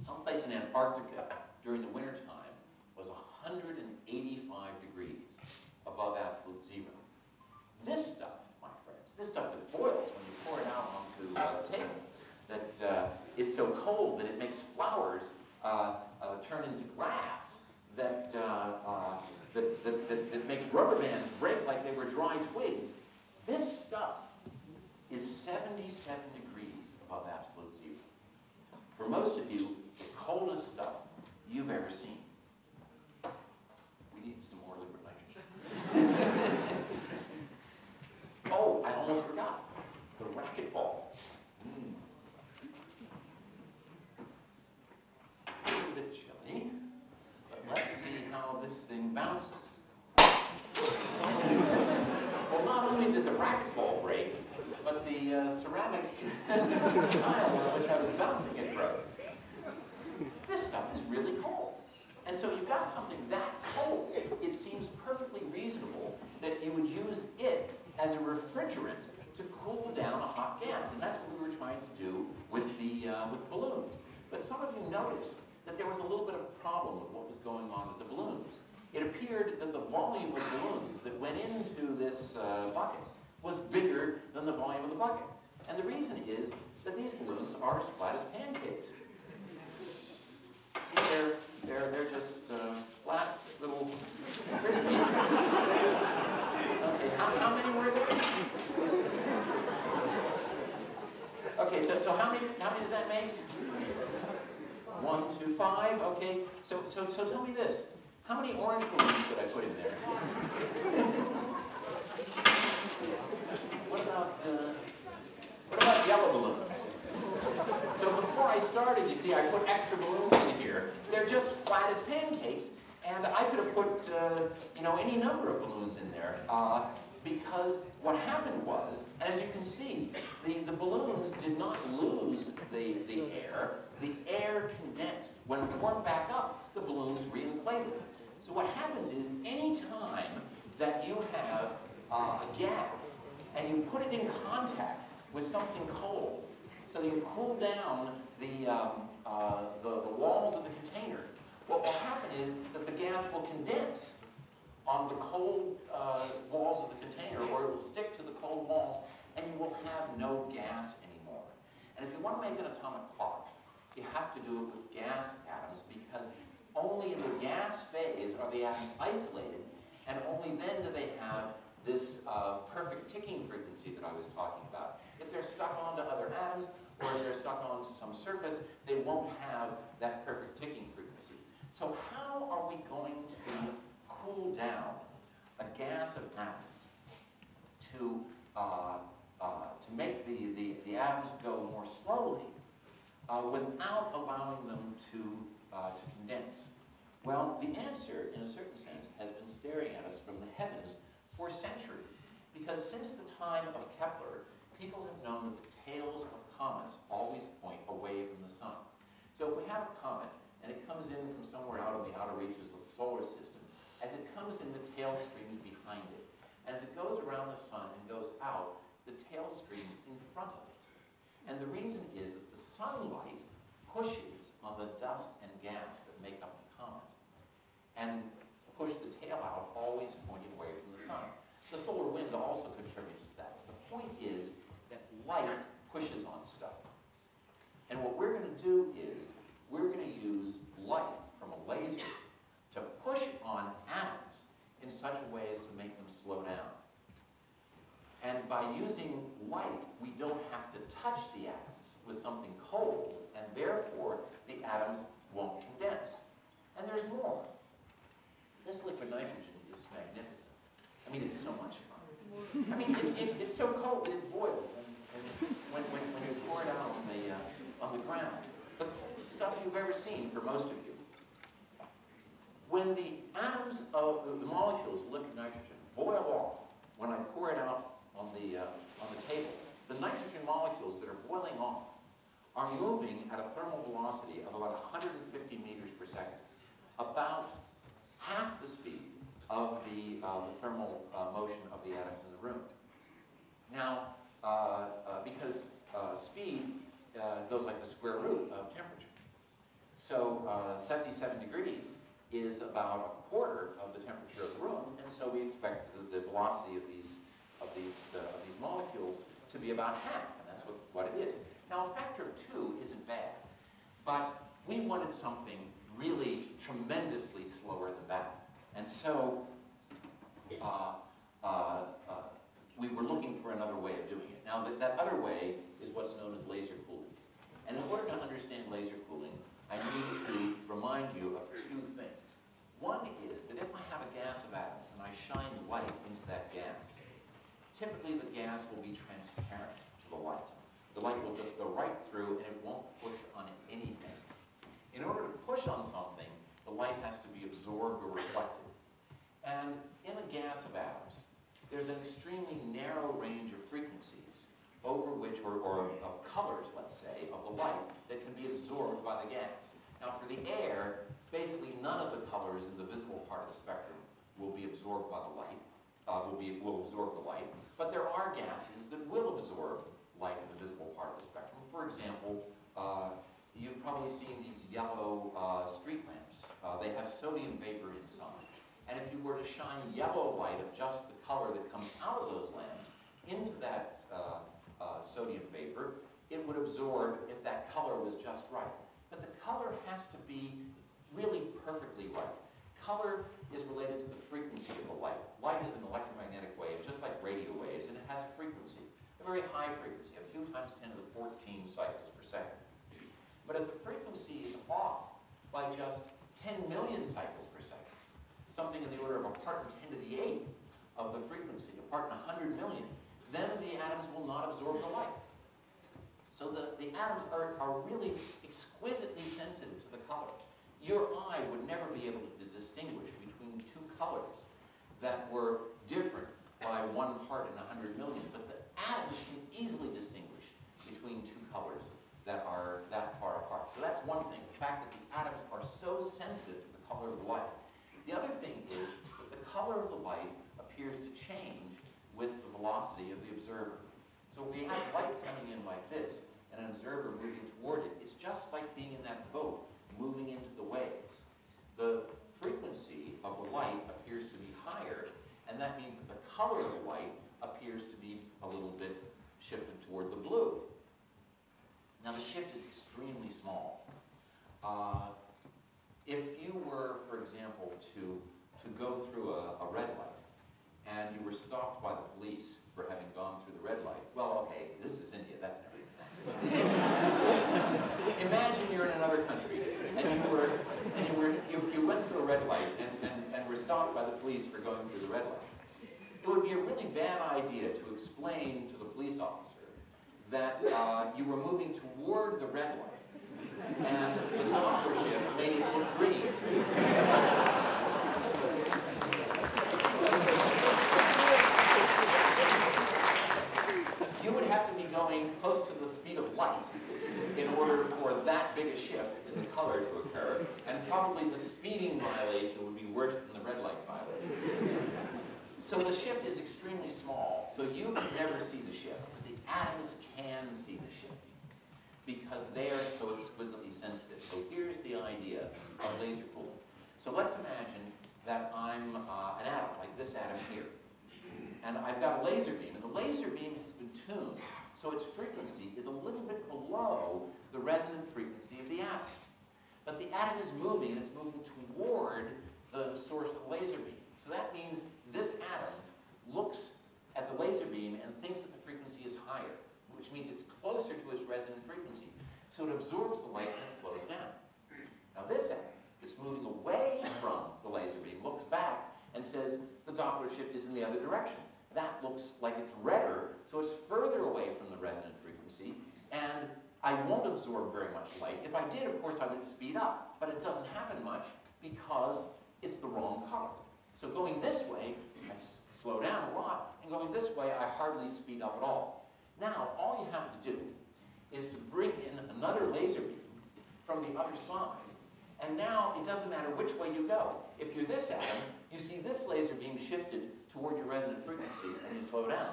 someplace in Antarctica during the wintertime, was 185 degrees above absolute zero. This stuff, my friends, this stuff that boils when you pour it out onto the table, that is so cold that it makes flowers turn into glass, that makes rubber bands break like they were dry twigs. This stuff is 77 degrees above absolute zero. For most of you, the coldest stuff you've ever seen. We need some more liquid nitrogen. Oh, I almost forgot. The racquetball. A little bit chilly, but let's see how this thing bounces. Well, not only did the racquetball break, but the ceramic tile on which I was bouncing it broke. This stuff is really cold. And so you've got something that cold, it seems perfectly reasonable that you would use it as a refrigerant to cool down a hot gas. And that's what we were trying to do with the with balloons. But some of you noticed that there was a little bit of a problem with what was going on with the balloons. It appeared that the volume of balloons that went into this bucket was bigger than the volume of the bucket. And the reason is that these balloons are as flat as pancakes. See, they're just flat little crispies. Okay, how many were there? Okay, so how many does that make? 1, 2, 5. Okay, so tell me this. How many orange balloons did I put in there? What about yellow balloons? So before I started, you see, I put extra balloons in here. They're just flat as pancakes, and I could have put, you know, any number of balloons in there. Because what happened was, as you can see, the balloons did not lose the air. The air condensed. When warmed back up, the balloons reinflated. So what happens is, any time that you have a gas and you put it in contact with something cold, so that you cool down the walls of the container, what will happen is that the gas will condense on the cold walls of the container, or it will stick to the cold walls, and you will have no gas anymore. And if you want to make an atomic clock, you have to do it with gas atoms, because only in the gas phase are the atoms isolated, and only then do they have this perfect ticking frequency that I was talking about. If they're stuck onto other atoms, or if they're stuck onto some surface, they won't have that perfect ticking frequency. So how are we going to cool down a gas of atoms to make the atoms go more slowly without allowing them to condense? Well, the answer, in a certain sense, has been staring at us from the heavens for centuries. Because since the time of Kepler, people have known that the tails of comets always point away from the sun. So if we have a comet, and it comes in from somewhere out of the outer reaches of the solar system, as it comes in, the tail streams behind it. As it goes around the sun and goes out, the tail streams in front of it. And the reason is that the sunlight pushes on the dust and gas that make up the comet. and push the tail out, always pointing away from the sun. The solar wind also contributes to that. The point is that light pushes on stuff. And what we're going to do is, we're going to use light from a laser to push on atoms in such a way as to make them slow down. And by using light, we don't have to touch the atoms with something cold, and therefore the atoms won't condense. And there's more. This liquid nitrogen is magnificent. I mean, it's so much fun. I mean, it's so cold that it boils, and when you pour it out on the ground. The coldest stuff you've ever seen for most of you. When the atoms of the molecules of liquid nitrogen boil off, when I pour it out on the table, the nitrogen molecules that are boiling off are moving at a thermal velocity of about 150 meters per second, about half the speed of the thermal motion of the atoms in the room. Now, because speed goes like the square root of temperature. So 77 degrees is about a quarter of the temperature of the room, and so we expect the velocity of these molecules to be about half, and that's what it is. Now, a factor of 2 isn't bad, but we wanted something really tremendously slower than that, and so we were looking for another way of doing it. Now, that other way is what's known as laser cooling, and in order to understand laser cooling, I need to remind you of 2 things. One is that if I have a gas of atoms and I shine light into that gas, typically the gas will be transparent to the light. The light will just go right through and it won't push on anything. In order to push on something, the light has to be absorbed or reflected. And in a gas of atoms, there's an extremely narrow range of frequencies over which, or of colors, let's say, of the light that can be absorbed by the gas. Now, for the air, basically none of the colors in the visible part of the spectrum will be absorbed by the light, will absorb the light, but there are gases that will absorb light in the visible part of the spectrum. For example, you've probably seen these yellow street lamps. They have sodium vapor inside. And if you were to shine yellow light of just the color that comes out of those lamps into that sodium vapor, it would absorb if that color was just right. But the color has to be really perfectly right. Color is related to the frequency of the light. Light is an electromagnetic wave, just like radio waves, and it has a frequency, a very high frequency, a few times 10 to the 14 cycles per second. But if the frequency is off by just 10 million cycles per second, something in the order of a part in 10 to the 8th of the frequency, a part in 100 million, then the atoms will not absorb the light. So the atoms are really exquisitely sensitive to the color. Your eye would never be able to distinguish between 2 colors that were different by 1 part in 100 million, but the atoms can easily distinguish between 2 colors that are that far apart. So that's one thing, the fact that the atoms are so sensitive to the color of the light. The other thing is that the color of the light appears to change with the velocity of the observer. So we have light coming in like this, and an observer moving toward it. It's just like being in that boat, moving into the waves. The frequency of the light appears to be higher, and that means that the color of the light appears to be a little bit shifted toward the blue. Now the shift is extremely small. If you were, for example, to go through a red light, and you were stopped by the police for having gone through the red light, well, okay, this is India, that's everything. Imagine you're in another country, and you went through a red light and were stopped by the police for going through the red light. It would be a really bad idea to explain to the police officer that you were moving toward the red light, and the Doppler shift made it look green. You would have to be going close to the speed of light in order for that big a shift in the color to occur, and probably the speeding violation would be worse than the red light violation. So the shift is extremely small, so you can never see the shift. The atoms can see the shift because they are so exquisitely sensitive. So here's the idea of laser cooling. So let's imagine that I'm an atom, like this atom here. And I've got a laser beam, and the laser beam has been tuned, so its frequency is a little bit below the resonant frequency of the atom. But the atom is moving, and it's moving toward the source of the laser beam. So that means this atom looks at the laser beam and thinks that the frequency is higher, which means it's closer to its resonant frequency. So it absorbs the light and it slows down. Now this atom, it's moving away from the laser beam, looks back and says the Doppler shift is in the other direction. That looks like it's redder, so it's further away from the resonant frequency, and I won't absorb very much light. If I did, of course, I would speed up, but it doesn't happen much because it's the wrong color. So going this way, I slow down a lot, and going this way, I hardly speed up at all. Now, all you have to do is to bring in another laser beam from the other side, and now it doesn't matter which way you go. If you're this atom, you see this laser beam shifted toward your resonant frequency, and you slow down.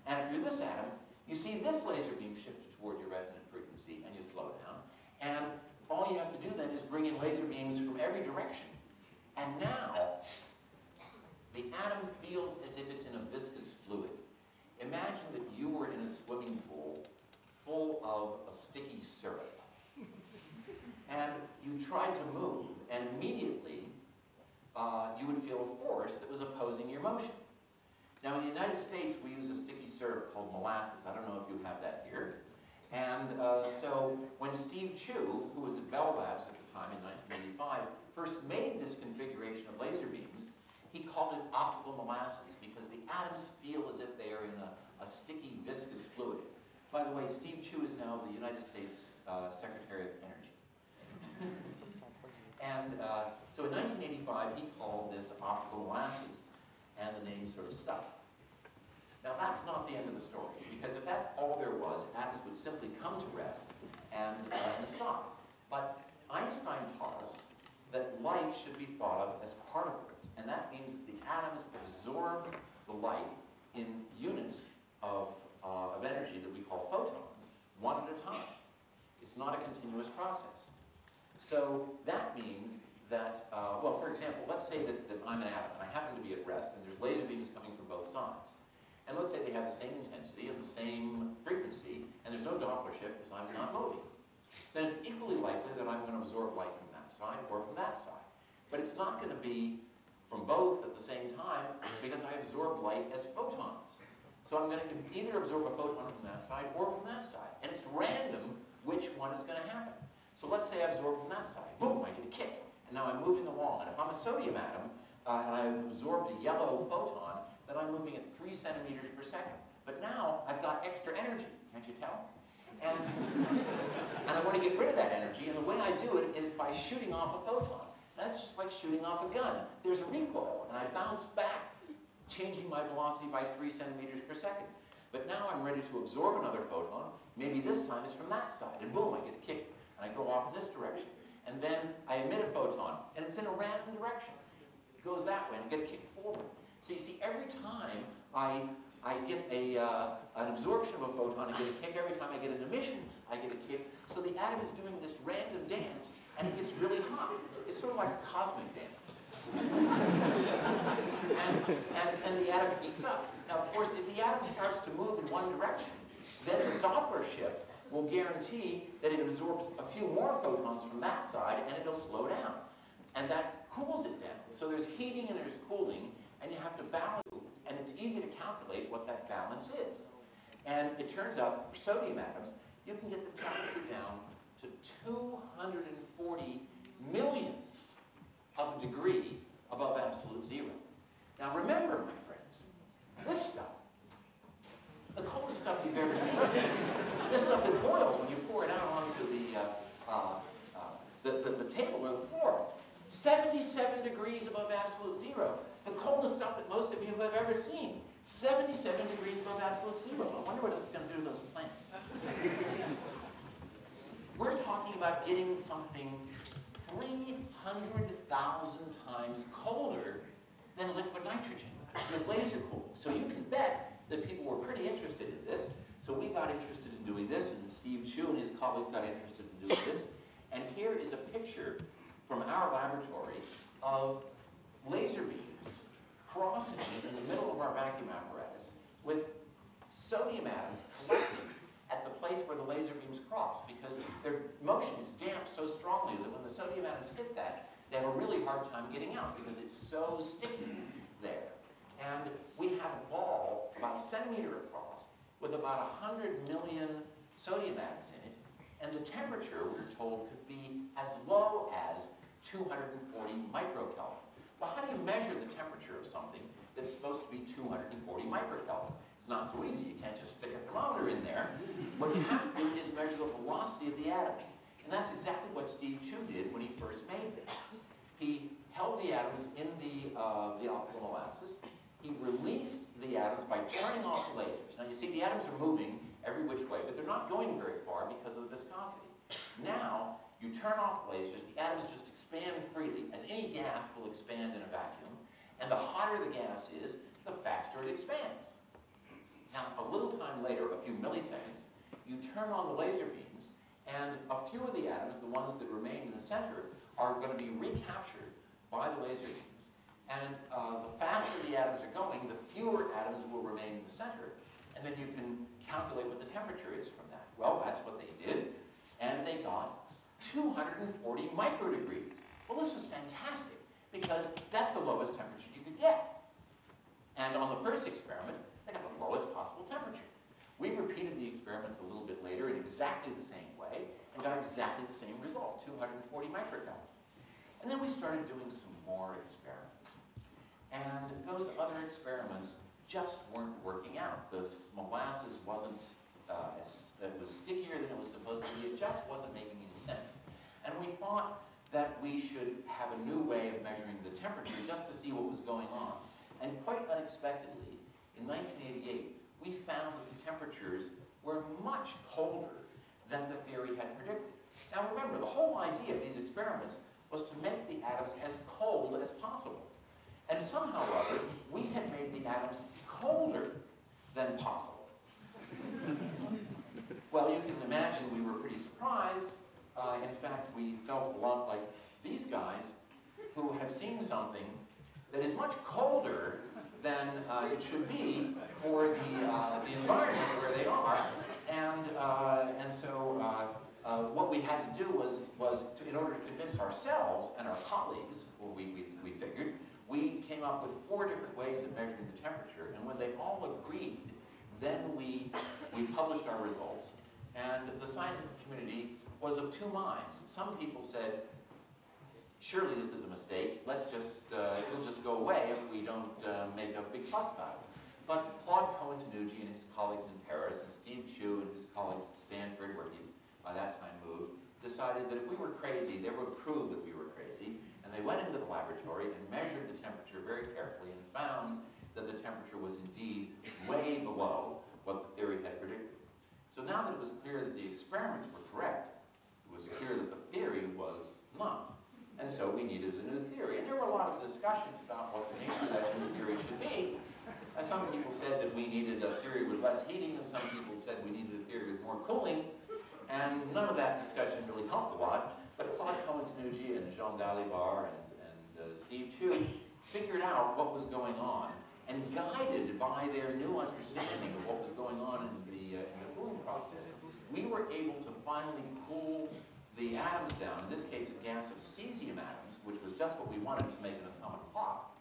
And if you're this atom, you see this laser beam shifted toward your resonant frequency, and you slow down. And all you have to do then is bring in laser beams from every direction. And now, the atom feels as if it's in a viscous fluid. Imagine that you were in a swimming pool full of a sticky syrup. And you tried to move, and immediately you would feel a force that was opposing your motion. Now, in the United States, we use a sticky syrup called molasses. I don't know if you have that here. And so when Steve Chu, who was at Bell Labs at the time in 1985, first made this configuration of laser beams, he called it optical molasses because the atoms feel as if they are in a sticky, viscous fluid. By the way, Steve Chu is now the United States Secretary of Energy. And so in 1985, he called this optical molasses, and the name sort of stuck. Now that's not the end of the story, because if that's all there was, atoms would simply come to rest and stop. But Einstein taught us that light should be thought of as particles, and that means that the atoms absorb the light in units of energy that we call photons, one at a time. It's not a continuous process. So that means that, well, for example, let's say that I'm an atom, and I happen to be at rest, and there's laser beams coming from both sides. And let's say they have the same intensity and the same frequency, and there's no Doppler shift because I'm not moving. Then it's equally likely that I'm going to absorb light from that side or from that side. But it's not going to be from both at the same time because I absorb light as photons. So I'm going to either absorb a photon from that side or from that side. And it's random which one is going to happen. So let's say I absorb from that side. Boom, I get a kick. And now I'm moving along. And if I'm a sodium atom and I've absorbed a yellow photon, then I'm moving at 3 centimeters per second. But now I've got extra energy, can't you tell? And I want to get rid of that energy, and the way I do it is by shooting off a photon. That's just like shooting off a gun. There's a recoil, and I bounce back, changing my velocity by 3 centimeters per second. But now I'm ready to absorb another photon. Maybe this time it's from that side, and boom, I get a kick, and I go off in this direction. And then I emit a photon, and it's in a random direction. It goes that way, and I get a kick forward. So you see, every time I get an absorption of a photon, I get a kick. Every time I get an emission, I get a kick. So the atom is doing this random dance, and it gets really hot. It's sort of like a cosmic dance. and the atom heats up. Now, of course, if the atom starts to move in one direction, then the Doppler shift will guarantee that it absorbs a few more photons from that side, and it'll slow down. And that cools it down. So there's heating and there's cooling, and you have to balance, and it's easy to calculate what that balance is. And it turns out, for sodium atoms, you can get the temperature down to 240 millionths of a degree above absolute zero. Now remember, my friends, this stuff, the coldest stuff you've ever seen, this stuff that boils when you pour it out onto the table or the floor, 77 degrees above absolute zero. The coldest stuff that most of you have ever seen. 77 degrees above absolute zero. I wonder what it's going to do to those plants. We're talking about getting something 300,000 times colder than liquid nitrogen with laser cooling. So you can bet that people were pretty interested in this. So we got interested in doing this, and Steve Chu and his colleagues got interested in doing this. And here is a picture from our laboratory of laser beams crossing in the middle of our vacuum apparatus with sodium atoms collecting at the place where the laser beams cross, because their motion is damped so strongly that when the sodium atoms hit that, they have a really hard time getting out because it's so sticky there. And we had a ball about a centimeter across with about 100 million sodium atoms in it, and the temperature, we were told, could be as low as 240 microkelvin. Well, how do you measure the temperature of something that's supposed to be 240 microkelvin? It's not so easy. You can't just stick a thermometer in there. What you have to do is measure the velocity of the atoms. And that's exactly what Steve Chu did when he first made this. He held the atoms in the optical molasses. He released the atoms by turning off the lasers. Now you see the atoms are moving every which way, but they're not going very far because of the viscosity. Now, you turn off the lasers, the atoms just expand freely, as any gas will expand in a vacuum, and the hotter the gas is, the faster it expands. Now, a little time later, a few milliseconds, you turn on the laser beams, and a few of the atoms, the ones that remain in the center, are going to be recaptured by the laser beams. And the faster the atoms are going, the fewer atoms will remain in the center, and then you can calculate what the temperature is from that. Well, that's what they did, and they got 240 microdegrees. Well, this is fantastic, because that's the lowest temperature you could get. And on the first experiment, they got the lowest possible temperature. We repeated the experiments a little bit later in exactly the same way, and got exactly the same result, 240 microkelvin. And then we started doing some more experiments. And those other experiments just weren't working out. The molasses wasn't, it was stickier than it was supposed to be. It just wasn't making any sense. And we thought that we should have a new way of measuring the temperature just to see what was going on. And quite unexpectedly, in 1988, we found that the temperatures were much colder than the theory had predicted. Now remember, the whole idea of these experiments was to make the atoms as cold as possible. And somehow or other, we had made the atoms colder than possible. Well, you can imagine we were pretty surprised. In fact, we felt a lot like these guys who have seen something that is much colder than it should be for the environment where they are. And so what we had to do was to, in order to convince ourselves and our colleagues, we figured, we came up with 4 different ways of measuring the temperature, and when they all agreed, then we published our results. And the scientific community was of 2 minds. Some people said, surely this is a mistake, let's just, it'll just go away if we don't make a big fuss about it. But Claude Cohen-Tanuji and his colleagues in Paris, and Steve Chu and his colleagues at Stanford, where he by that time moved, decided that if we were crazy, they would prove that we were crazy. And they went into the laboratory and measured the temperature very carefully and found that the temperature was indeed way below what the theory had predicted. So now that it was clear that the experiments were correct, it was clear that the theory was not. And so we needed a new theory. And there were a lot of discussions about what the nature of that new theory should be. Some people said that we needed a theory with less heating, and some people said we needed a theory with more cooling. And none of that discussion really helped a lot. But Claude Cohen-Tanuji and Jean Dalibard and Steve Chu figured out what was going on, and guided by their new understanding of what was going on in the cooling process, we were able to finally cool the atoms down, in this case a gas of cesium atoms, which was just what we wanted to make an atomic clock.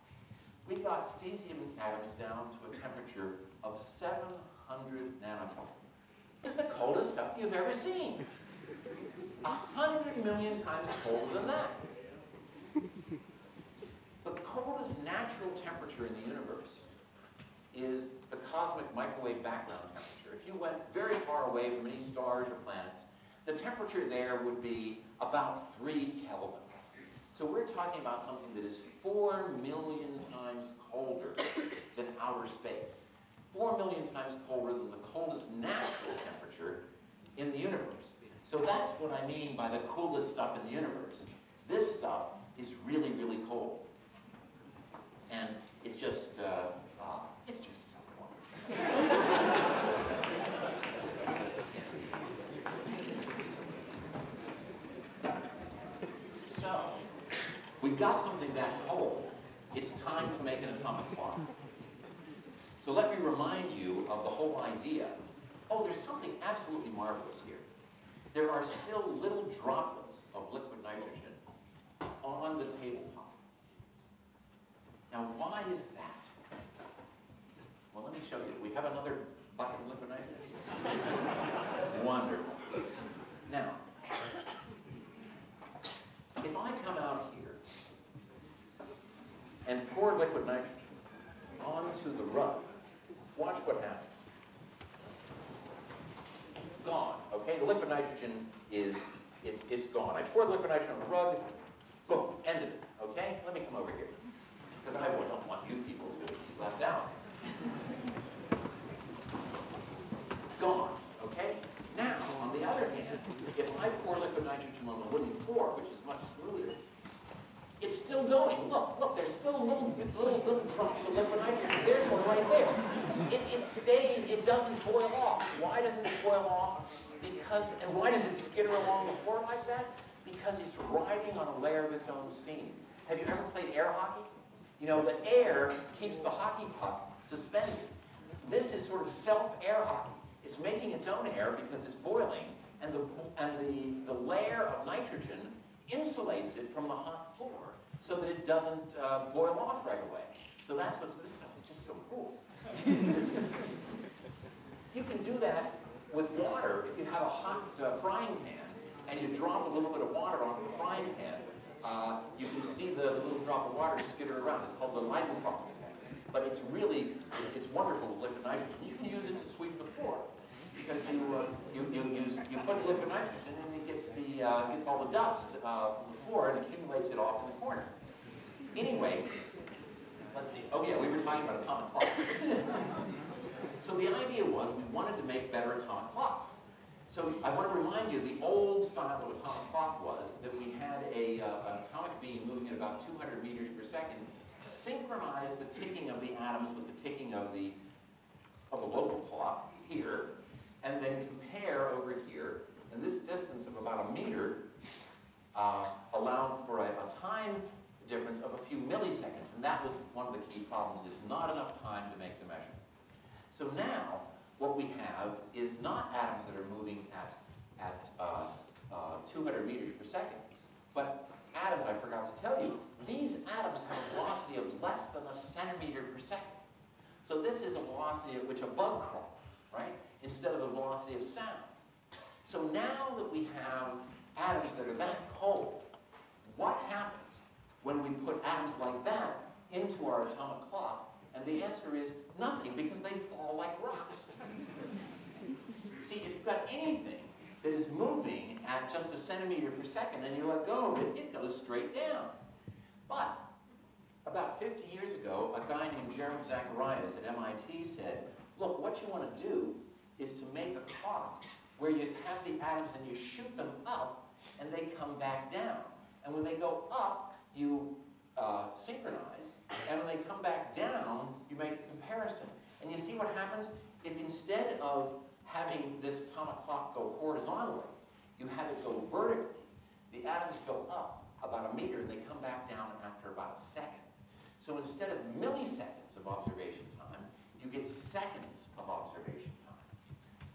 We got cesium atoms down to a temperature of 700 nanokelvin. This is the coldest stuff you've ever seen. 100 million times colder than that. The coldest natural temperature in the universe is the cosmic microwave background temperature. If you went very far away from any stars or planets, the temperature there would be about 3 Kelvin. So we're talking about something that is 4 million times colder than outer space. 4 million times colder than the coldest natural temperature in the universe. So that's what I mean by the coolest stuff in the universe. This stuff is really, really cold. And it's just so wonderful. So, we've got something that atomic clock. So let me remind you of the whole idea. Oh, there's something absolutely marvelous here. There are still little droplets of liquid nitrogen on the tabletop. Now, why is that? Well, let me show you. We have another bucket of liquid nitrogen. Wonderful. Now, if I come out here and pour liquid nitrogen onto the rug, watch what happens. Gone, okay? The liquid nitrogen it's gone. I pour the liquid nitrogen on the rug, boom, ended it, okay? Let me come over here, because I don't want you people to be left out. Gone, okay? Now, on the other hand, if I pour liquid nitrogen on the wooden floor, which is much smoother, it's still going. Look, there's still little drops of liquid nitrogen. There's one right there. It stays, it doesn't boil off. Why doesn't it boil off? And why does it skitter along the floor like that? Because it's riding on a layer of its own steam. Have you ever played air hockey? You know, the air keeps the hockey puck suspended. This is sort of self-air hockey. It's making its own air because it's boiling, and the layer of nitrogen insulates it from the hot floor so that it doesn't boil off right away. So that's what this stuff is just so cool. You can do that with water. If you have a hot frying pan and you drop a little bit of water onto the frying pan, you can see the little drop of water skitter around. It's called the Frost effect. But it's wonderful with liquid nitrogen. You can use it to sweep the floor because you put liquid nitrogen and it gets all the dust from the floor and accumulates it off in the corner. Anyway, let's see. Oh yeah, we were talking about atomic clocks. So the idea was we wanted to make better atomic clocks. So I want to remind you, the old style of atomic clock was that we had an atomic beam moving at about 200 meters per second, synchronize the ticking of the atoms with the ticking of the local clock here, and then compare over here. And this distance of about a meter allowed for a time difference of a few milliseconds. And that was one of the key problems, is not enough time to make the measurement. So now, what we have is not atoms that are moving at 200 meters per second, but atoms, I forgot to tell you, these atoms have a velocity of less than a centimeter per second. So this is a velocity at which a bug crawls, right? Instead of the velocity of sound. So now that we have atoms that are that cold, what happens when we put atoms like that into our atomic clock? And the answer is nothing, because they fall like rocks. See, if you've got anything that is moving at just a centimeter per second and you let go of it, it goes straight down. But about 50 years ago, a guy named Jerome Zacharias at MIT said, look, what you want to do is to make a clock where you have the atoms and you shoot them up and they come back down. And when they go up, you synchronize, and when they come back down, you make a comparison. And you see what happens? If instead of having this atomic clock go horizontally, you have it go vertically, the atoms go up about a meter and they come back down after about a second. So instead of milliseconds of observation time, you get seconds of observation time,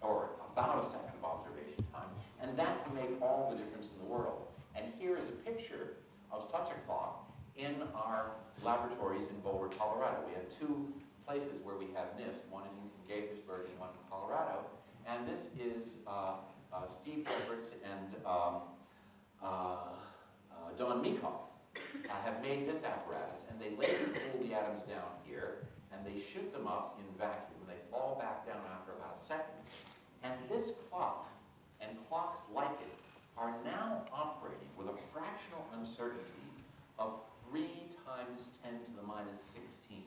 or about a second of observation time, and that can make all the difference in the world. And here is a picture of such a clock in our laboratories in Boulder, Colorado. We have two places where we have NIST, one in Gaithersburg and one in Colorado. And this is Steve Phillips and Don Meekoff have made this apparatus, and they laser cool the atoms down here, and they shoot them up in vacuum. They fall back down after about a second. And this clock, and clocks like it, are now operating with a fractional uncertainty of 3 times 10 to the minus 16.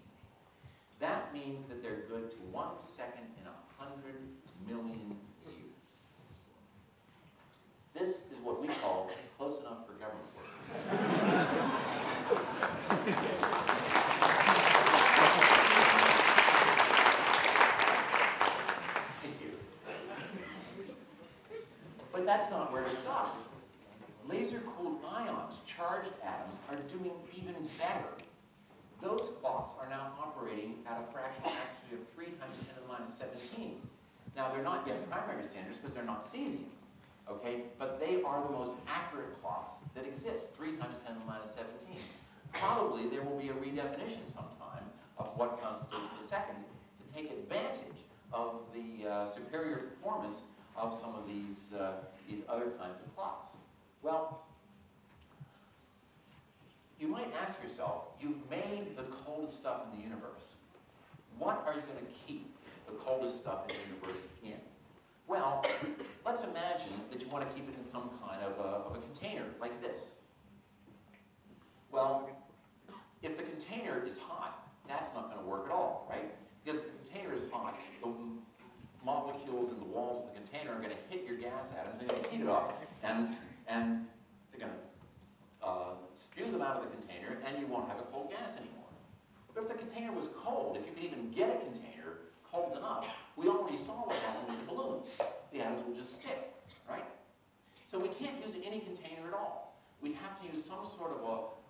That means that they're good to 1 second in 100 million years. This is what we call close enough for government work. Thank you. But that's not where it stops. Laser-cooled ions, charged atoms, are doing even better. those clocks are now operating at a fraction actually of 3 times 10 to the minus 17. Now, they're not yet primary standards because they're not cesium, okay? But they are the most accurate clocks that exist, 3 times 10 to the minus 17. Probably there will be a redefinition sometime of what constitutes the second to take advantage of the superior performance of some of these other kinds of clocks. Well, you might ask yourself, you've made the coldest stuff in the universe. What are you going to keep the coldest stuff in the universe in? Well, let's imagine that you want to keep it in some kind of a container like this. Well, if the container is hot, that's not going to work at all, right? Because if the container is hot, the molecules in the walls of the container are going to hit your gas atoms, they're going to heat it up, and they're going to spew them out of the container, and you won't have a cold gas anymore. But if the container was cold, if you could even get a container cold enough, we already saw what happened with the balloons. The atoms will just stick, right? So we can't use any container at all. We have to use some sort of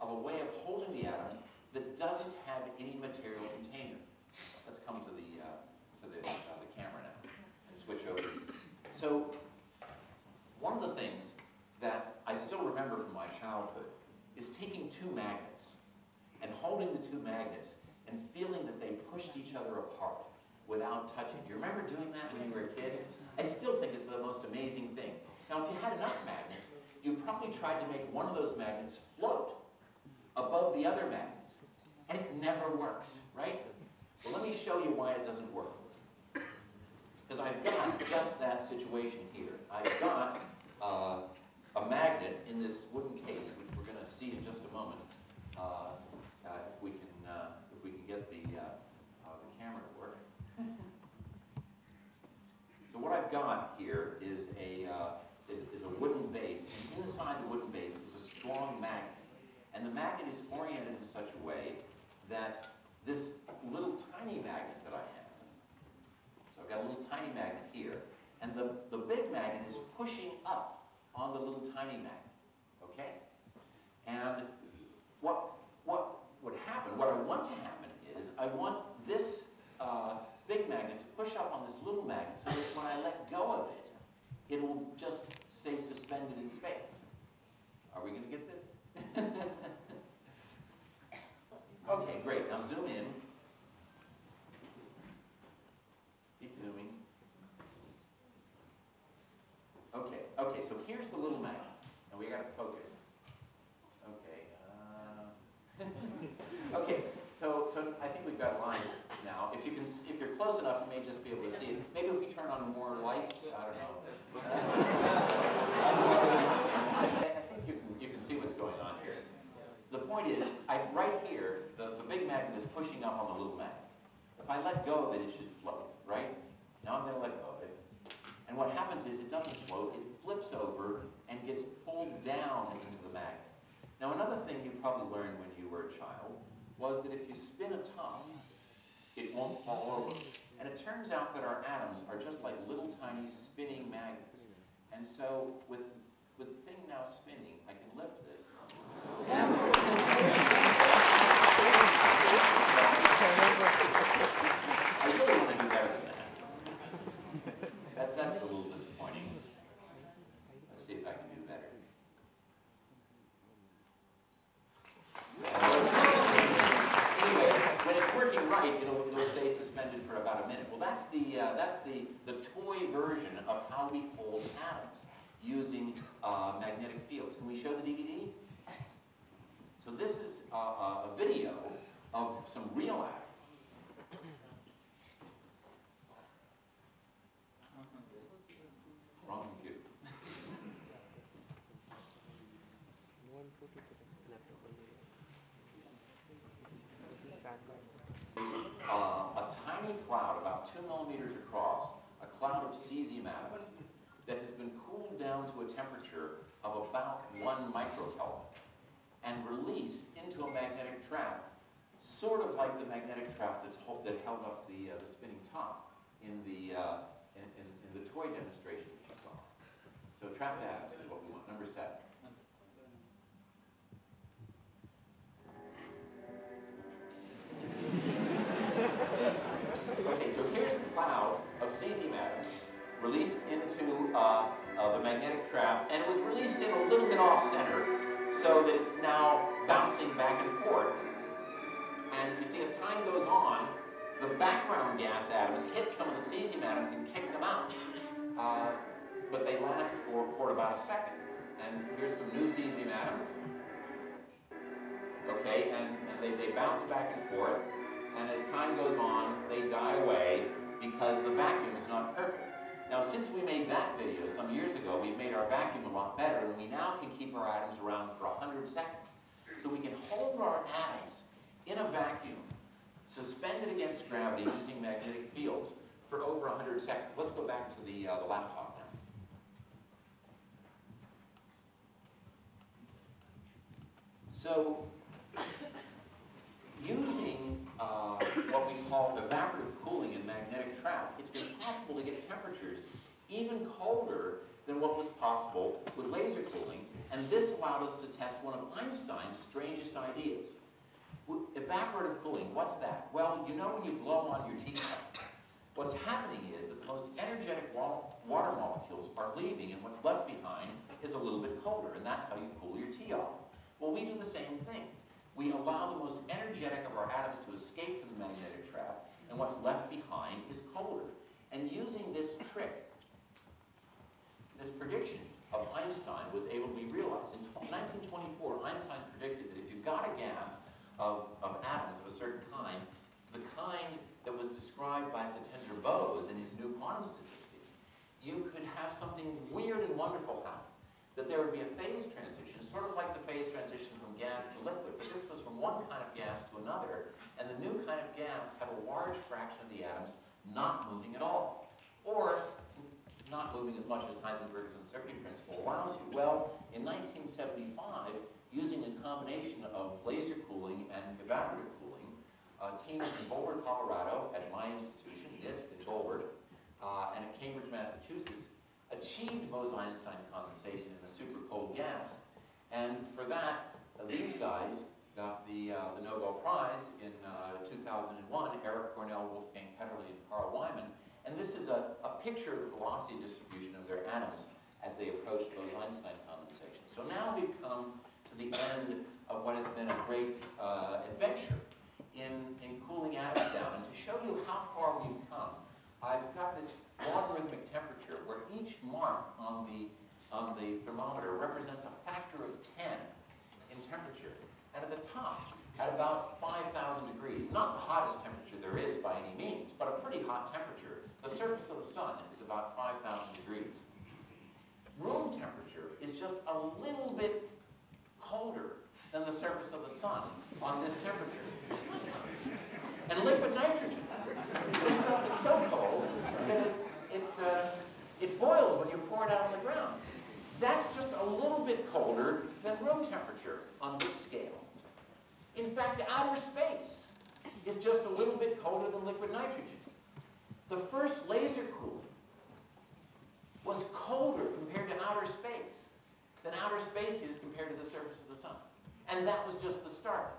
a way of holding the atoms that doesn't have any material container. Let's come to the camera now and switch over. So one of the things that I still remember from my childhood is taking 2 magnets and holding the 2 magnets and feeling that they pushed each other apart without touching. Do you remember doing that when you were a kid? I still think it's the most amazing thing. Now, if you had enough magnets, you probably tried to make one of those magnets float above the other magnets. And it never works, right? Well, let me show you why it doesn't work. Because I've got just that situation here. I've got a magnet in this wooden case, which we're going to see in just a moment, if we can get the camera to work. So what I've got here is a wooden base, and inside the wooden base is a strong magnet, and the magnet is oriented in such a way that this little tiny magnet that I have, so I've got a little tiny magnet here, and the big magnet is pushing up on the little tiny magnet, okay? And what would happen, what I want to happen is, I want this big magnet to push up on this little magnet so that when I let go of it, it will just stay suspended in space. Are we going to get this? Okay, great. Now zoom in. Keep zooming. Okay, so here's the little magnet. And we got to focus. Okay. Okay, so I think we've got a line now. If you're close enough, you may just be able to see it. Maybe if we turn on more lights, I don't know. I think you can see what's going on here. The point is, right here, the big magnet is pushing up on the little magnet. If I let go of it, it should float, right? Now I'm going to let go of it. And what happens is it doesn't float, it flips over and gets pulled down into the magnet. Now another thing you probably learned when you were a child was that if you spin a top, it won't fall over. And it turns out that our atoms are just like little tiny spinning magnets. And so with the thing now spinning, I can lift this. I really want to do better than that. That's a little disappointing. Let's see if I can do better. Anyway, when it's working right, it'll stay suspended for about a minute. Well, that's the toy version of how we hold atoms using magnetic fields. Can we show the DVD? So this is a video of some real atoms. Wrong computer. A tiny cloud, about 2 millimeters across, a cloud of cesium atoms that has been cooled down to a temperature of about 1 microkelvin and released into a magnetic trap, sort of like the magnetic trap that held up the spinning top in the toy demonstration that you saw. So trapped atoms is what we want, number 7. released into the magnetic trap, and it was released in a little bit off-center, so that it's now bouncing back and forth. And you see, as time goes on, the background gas atoms hit some of the cesium atoms and kick them out. But they last for about a second. And here's some new cesium atoms. Okay, and they bounce back and forth. And as time goes on, they die away because the vacuum is not perfect. Now, since we made that video some years ago, we've made our vacuum a lot better, and we now can keep our atoms around for 100 seconds. So we can hold our atoms in a vacuum, suspended against gravity using magnetic fields for over 100 seconds. Let's go back to the laptop now. So, using what we call evaporative cooling in magnetic trap, it's been possible to get temperatures even colder than what was possible with laser cooling, and this allowed us to test one of Einstein's strangest ideas. Evaporative cooling, what's that? Well, you know when you blow on your teacup, what's happening is that the most energetic water molecules are leaving, and what's left behind is a little bit colder, and that's how you cool your tea off. Well, we do the same things. We allow the most energetic of our atoms to escape from the magnetic trap, and what's left behind is colder. And using this trick, this prediction of Einstein was able to be realized. In 1924, Einstein predicted that if you got a gas of atoms of a certain kind, the kind that was described by Satendra Bose in his new quantum statistics, you could have something weird and wonderful happen. That there would be a phase transition, sort of like the phase transition from gas to liquid, but this was from one kind of gas to another, and the new kind of gas had a large fraction of the atoms not moving at all, or not moving as much as Heisenberg's uncertainty principle allows you. Well, in 1975, using a combination of laser cooling and evaporative cooling, teams in Boulder, Colorado, at my institution, IISc in Boulder, and at Cambridge, Massachusetts, achieved Bose-Einstein condensation in a super cold gas. And for that, these guys got the Nobel Prize in 2001, Eric Cornell, Wolfgang Petterle, and Carl Wyman. And this is a picture of the velocity distribution of their atoms as they approached Bose-Einstein condensation. So now we've come to the end of what has been a great adventure in cooling atoms down. And to show you how far we've come, I've got this logarithmic temperature where each mark on the thermometer represents a factor of 10 in temperature. And at the top, at about 5,000 degrees, not the hottest temperature there is by any means, but a pretty hot temperature, the surface of the sun is about 5,000 degrees. Room temperature is just a little bit colder than the surface of the sun on this temperature. And liquid nitrogen, this stuff is so cold that it boils when you pour it out on the ground. That's just a little bit colder than room temperature on this scale. In fact, outer space is just a little bit colder than liquid nitrogen. The first laser cooling was colder compared to outer space than outer space is compared to the surface of the sun. And that was just the start.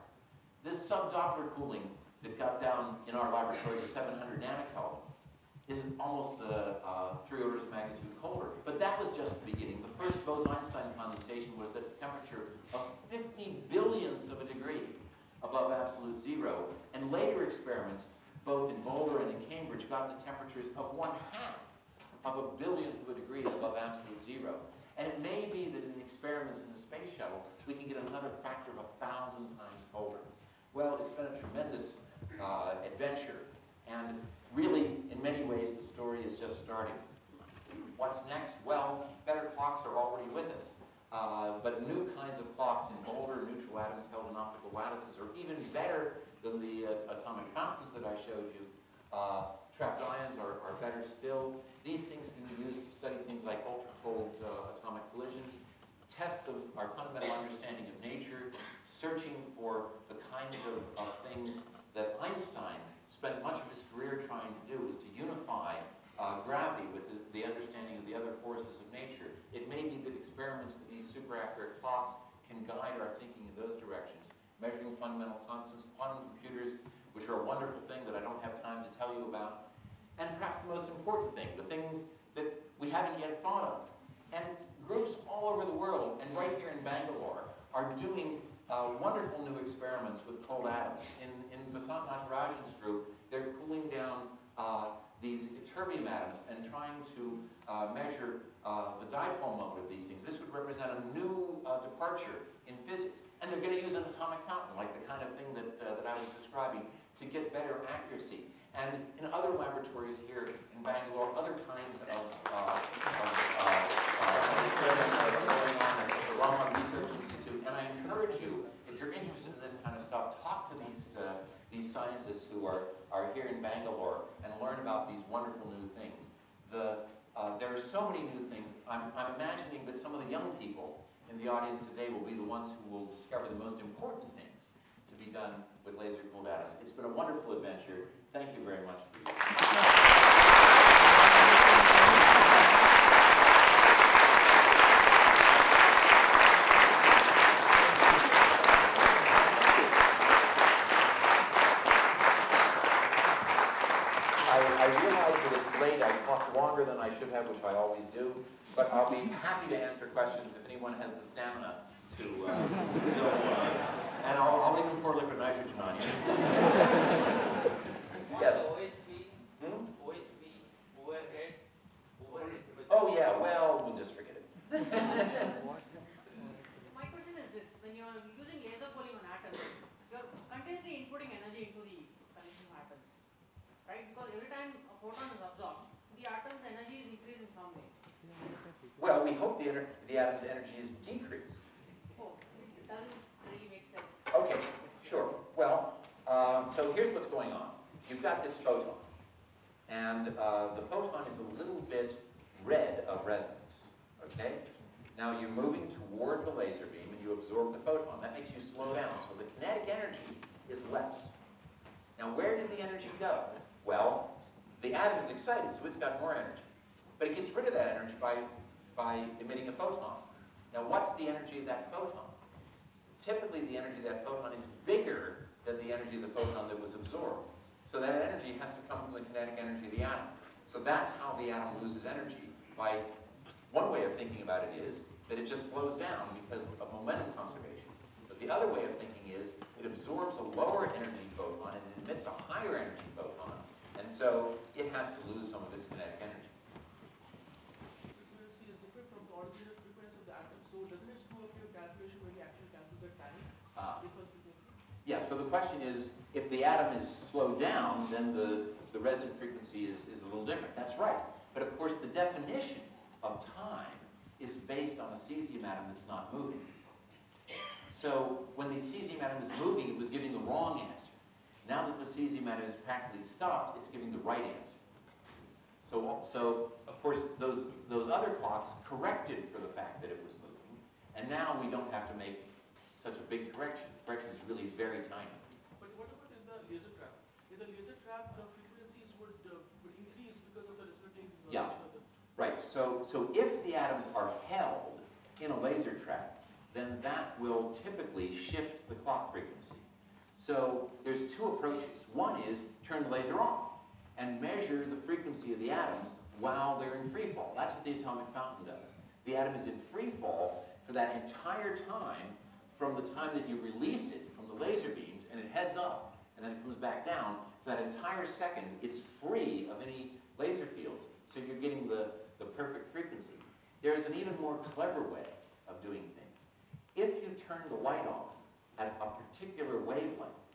This subdoppler cooling that got down in our laboratory to 700 nanokelvin is almost 3 orders of magnitude colder. But that was just the beginning. The first Bose-Einstein condensation was at a temperature of 50 billionths of a degree above absolute zero. And later experiments, both in Boulder and in Cambridge, got to temperatures of 1/2 of a billionth of a degree above absolute zero. And it may be that in experiments in the space shuttle, we can get another factor of 1,000 times colder. Well, it's been a tremendous adventure. And really, in many ways, the story is just starting. What's next? Well, better clocks are already with us. But new kinds of clocks in Boulder, neutral atoms held in optical lattices, are even better than the atomic fountains that I showed you. Trapped ions are better still. These things can be used to study things like ultra-cold atomic collisions, tests of our fundamental understanding of nature, searching for the kinds of things that Einstein spent much of his career trying to do, is to unify gravity with the understanding of the other forces of nature. It may be that experiments with these super accurate clocks can guide our thinking in those directions. Measuring fundamental constants, quantum computers, which are a wonderful thing that I don't have time to tell you about. And perhaps the most important thing, the things that haven't yet thought of. And groups all over the world, and right here in Bangalore, are doing wonderful new experiments with cold atoms. In Vasant Natarajan's group, they're cooling down these terbium atoms and trying to measure the dipole moment of these things. This would represent a new departure in physics. And they're going to use an atomic fountain, like the kind of thing that I was describing, to get better accuracy. And in other laboratories here in Bangalore, other kinds of experiments are going on at the Ramsey Research Institute. And I encourage you, if you're interested in this kind of stuff, talk to these scientists who are here in Bangalore and learn about these wonderful new things. There are so many new things. I'm imagining that some of the young people in the audience today will be the ones who will discover the most important things to be done with laser-cooled atoms. It's been a wonderful adventure. Thank you very much for your I realize that it's late. I talked longer than I should have, which I always do. But I'll be happy to answer questions if anyone has the stamina to still, and I'll even pour liquid nitrogen on you. Yes. Oh yeah, well, we'll just forget it. My question is this: when you are using laser cooling on atoms, you are continuously inputting energy into the conditioning atoms, right? Because every time a photon is absorbed, the atom's energy is increased in some way. Well, we hope the atom's energy is decreased. Oh, it doesn't really make sense. Okay, sure. Well, so here's what's going on. You've got this photon, and the photon is a little bit red of resonance, okay? Now you're moving toward the laser beam, and you absorb the photon. That makes you slow down, so the kinetic energy is less. Now where did the energy go? Well, the atom is excited, so it's got more energy. But it gets rid of that energy by emitting a photon. Now what's the energy of that photon? Typically the energy of that photon is bigger than the energy of the photon that was absorbed. So that energy has to come from the kinetic energy of the atom. So that's how the atom loses energy. One way of thinking about it is that it just slows down because of momentum conservation. But the other way of thinking is it absorbs a lower energy photon and emits a higher energy photon. And so it has to lose some of its kinetic energy. Frequency is different from the original frequency of the atom. So doesn't it screw up your calculation when you actually calculate the time based on frequency? Yeah, so the question is, if the atom is slowed down, then the resonant frequency is a little different. That's right. But of course, the definition of time is based on a cesium atom that's not moving. So when the cesium atom is moving, it was giving the wrong answer. Now that the cesium atom is practically stopped, it's giving the right answer. So of course, those other clocks corrected for the fact that it was moving, and now we don't have to make such a big correction. The correction is really very tiny. But what about in the laser trap? In the laser trap, the frequencies would increase because of the resulting Yeah. Right, so if the atoms are held in a laser trap, then that will typically shift the clock frequency. So there's two approaches. One is turn the laser off and measure the frequency of the atoms while they're in free fall. That's what the atomic fountain does. The atom is in free fall for that entire time from the time that you release it from the laser beams and it heads up and then it comes back down. For that entire second, it's free of any laser fields. So you're getting the perfect frequency. There's an even more clever way of doing things. If you turn the light on at a particular wavelength,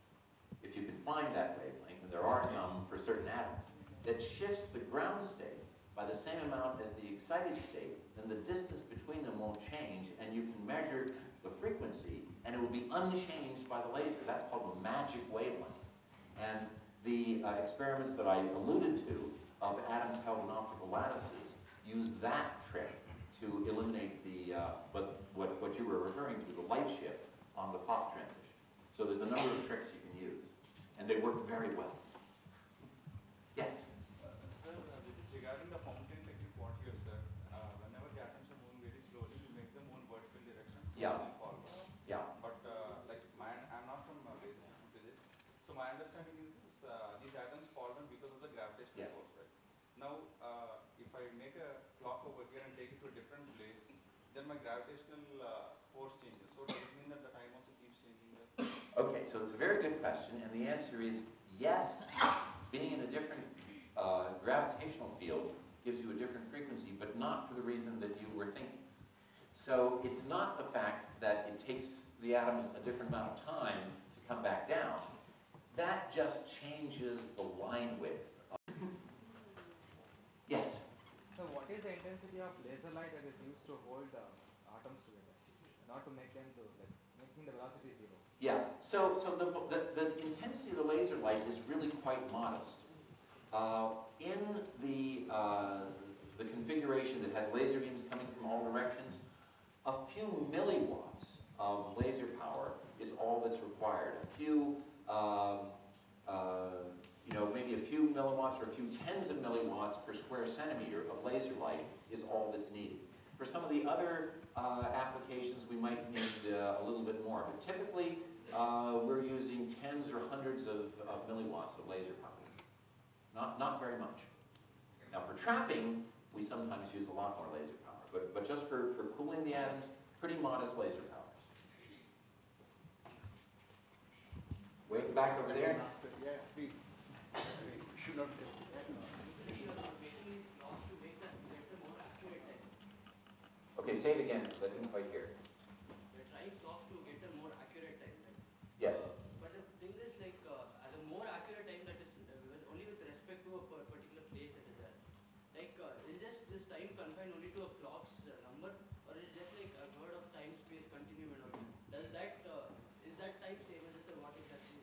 if you can find that wavelength, and there are some for certain atoms, that shifts the ground state by the same amount as the excited state, then the distance between them won't change, and you can measure the frequency, and it will be unchanged by the laser. That's called a magic wavelength. And the experiments that I alluded to of atoms held in optical lattices use that trick to eliminate the what you were referring to, the light shift on the clock transition. So there's a number of tricks you can use, and they work very well. Yes? Sir, this is regarding the fountain technique what you said. Whenever the atoms are moving very slowly, you make them move in vertical direction, so Yeah. they forward. Yeah. But I'm not from physics, so my understanding is these atoms fall down because of the gravitational Yes. force, right? Now, if I make a clock over here and take it to a different place, then my gravitational force changes. So does it mean that the time also keeps changing there? Okay, so it's a very good question, and the answer is yes. Being in a different gravitational field gives you a different frequency, but not for the reason that you were thinking. So it's not the fact that it takes the atoms a different amount of time to come back down. That just changes the line width. Yes? So what is the intensity of laser light that is used to hold atoms together? Not to make them to, like, making the velocity zero. Yeah, so the intensity of the laser light is really quite modest. In the configuration that has laser beams coming from all directions, a few milliwatts of laser power is all that's required. A few, maybe a few milliwatts or a few tens of milliwatts per square centimeter of laser light is all that's needed. For some of the other applications, we might need a little bit more, but typically we're using tens or hundreds of milliwatts of laser power. Not very much. Now for trapping, we sometimes use a lot more laser power, but just for cooling the atoms, pretty modest laser powers. Way back over there. Yeah, please. We should not get Okay, say it again, because I didn't quite hear. We're trying clocks to get a more accurate time. Yes. But the thing is, like, as a more accurate time that is only with respect to a particular place that is there. Like, is just this time confined only to a clock's number, or is it just like a word of time, space, continuum and all? Does that is that time same as what exactly?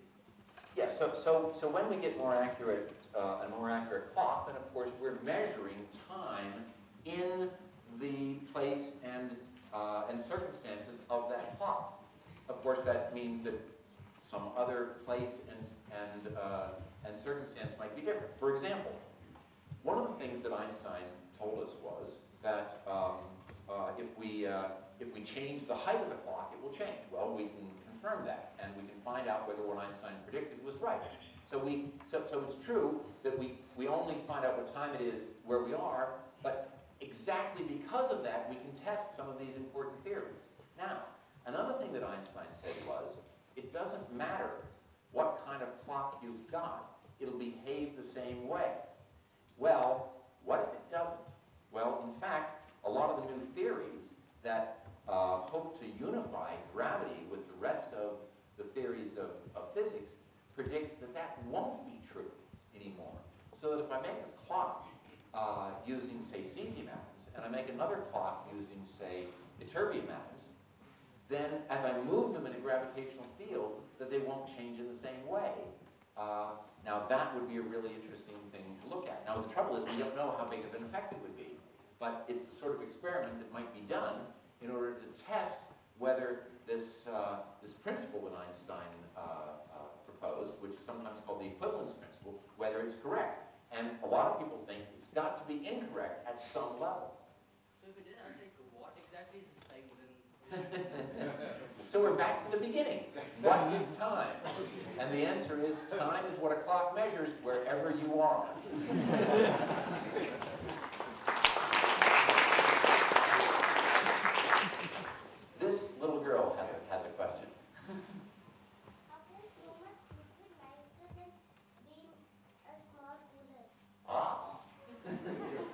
Yeah. So when we get more accurate, a more accurate clock, then of course we're measuring time in the place and circumstances of that clock. Of course, that means that some other place and circumstance might be different. For example, one of the things that Einstein told us was that if we change the height of the clock, it will change. Well, we can confirm that, and we can find out whether what Einstein predicted was right. So it's true that we only find out what time it is where we are, but exactly because of that, we can test some of these important theories. Now, another thing that Einstein said was, it doesn't matter what kind of clock you've got, it'll behave the same way. Well, what if it doesn't? Well, in fact, a lot of the new theories that hope to unify gravity with the rest of the theories of physics predict that that won't be true anymore. So that if I make a clock using, say, cesium atoms, and I make another clock using, say, ytterbium atoms, then as I move them in a gravitational field, that they won't change in the same way. Now that would be a really interesting thing to look at. Now the trouble is we don't know how big of an effect it would be, but it's the sort of experiment that might be done in order to test whether this principle that Einstein proposed, which is sometimes called the equivalence principle, whether it's correct. And a lot of people think it's got to be incorrect at some level. So if it didn't ask, like, what exactly is this time? So we're back to the beginning. What is time? And the answer is, time is what a clock measures wherever you are. This little girl has a question. How can so much liquid nitrogen be a small cooler? Ah.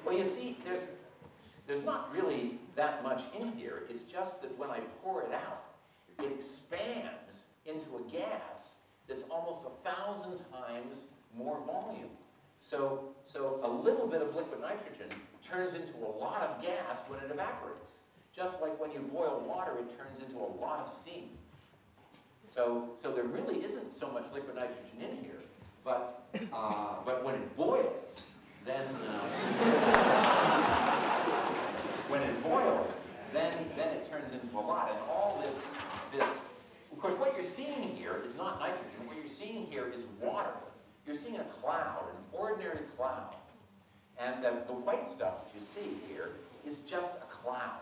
Well, you see, there's not really that much in here. It's just that when I pour it out, it expands into a gas that's almost 1,000 times more volume. So a little bit of liquid nitrogen turns into a lot of gas when it evaporates. Just like when you boil water, it turns into a lot of steam. So there really isn't so much liquid nitrogen in here, but when it boils, then then it turns into a lot. And all this, of course, what you're seeing here is not nitrogen. What you're seeing here is water. You're seeing a cloud, an ordinary cloud. And the white stuff that you see here is just a cloud,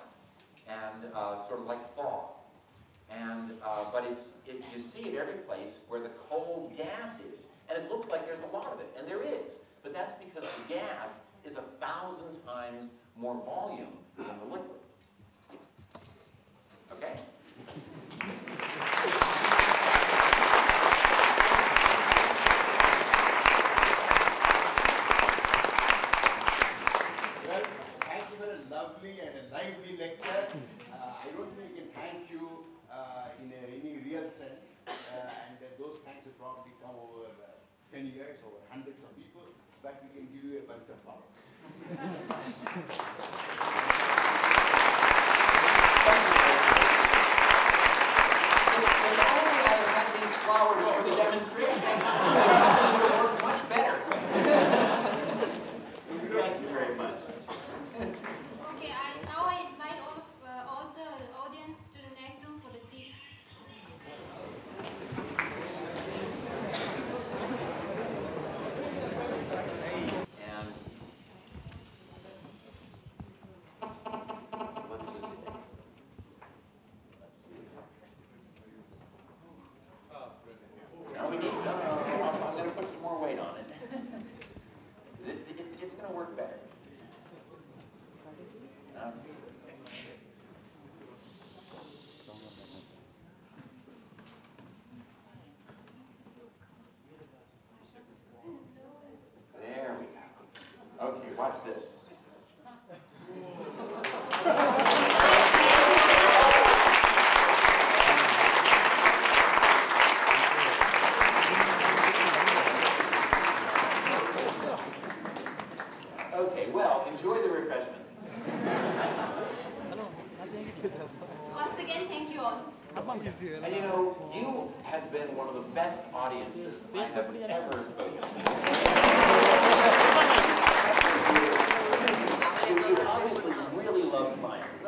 and sort of like fog. And but you see it every place where the cold gas is, and it looks like there's a lot of it, and there is. But that's because the gas is 1,000 times more volume than the liquid. Okay? Well, thank you for a lovely and a lively lecture. I don't think we can thank you in any real sense, and those thanks will probably come over 10 years, over hundreds of people, but we can give you a bunch of flowers. If only I had these flowers for the demonstration, it would have worked much better. Thank you very much. Okay, now I invite all the audience to the next room for the tea. And let's see. No, we need, no, I'm going to put some more weight on it. It's going to work better. There we go. Okay, watch this. Okay, well, enjoy the refreshments. Once again, thank you all. And you know, you have been one of the best audiences I have ever spoken to. You obviously really love science.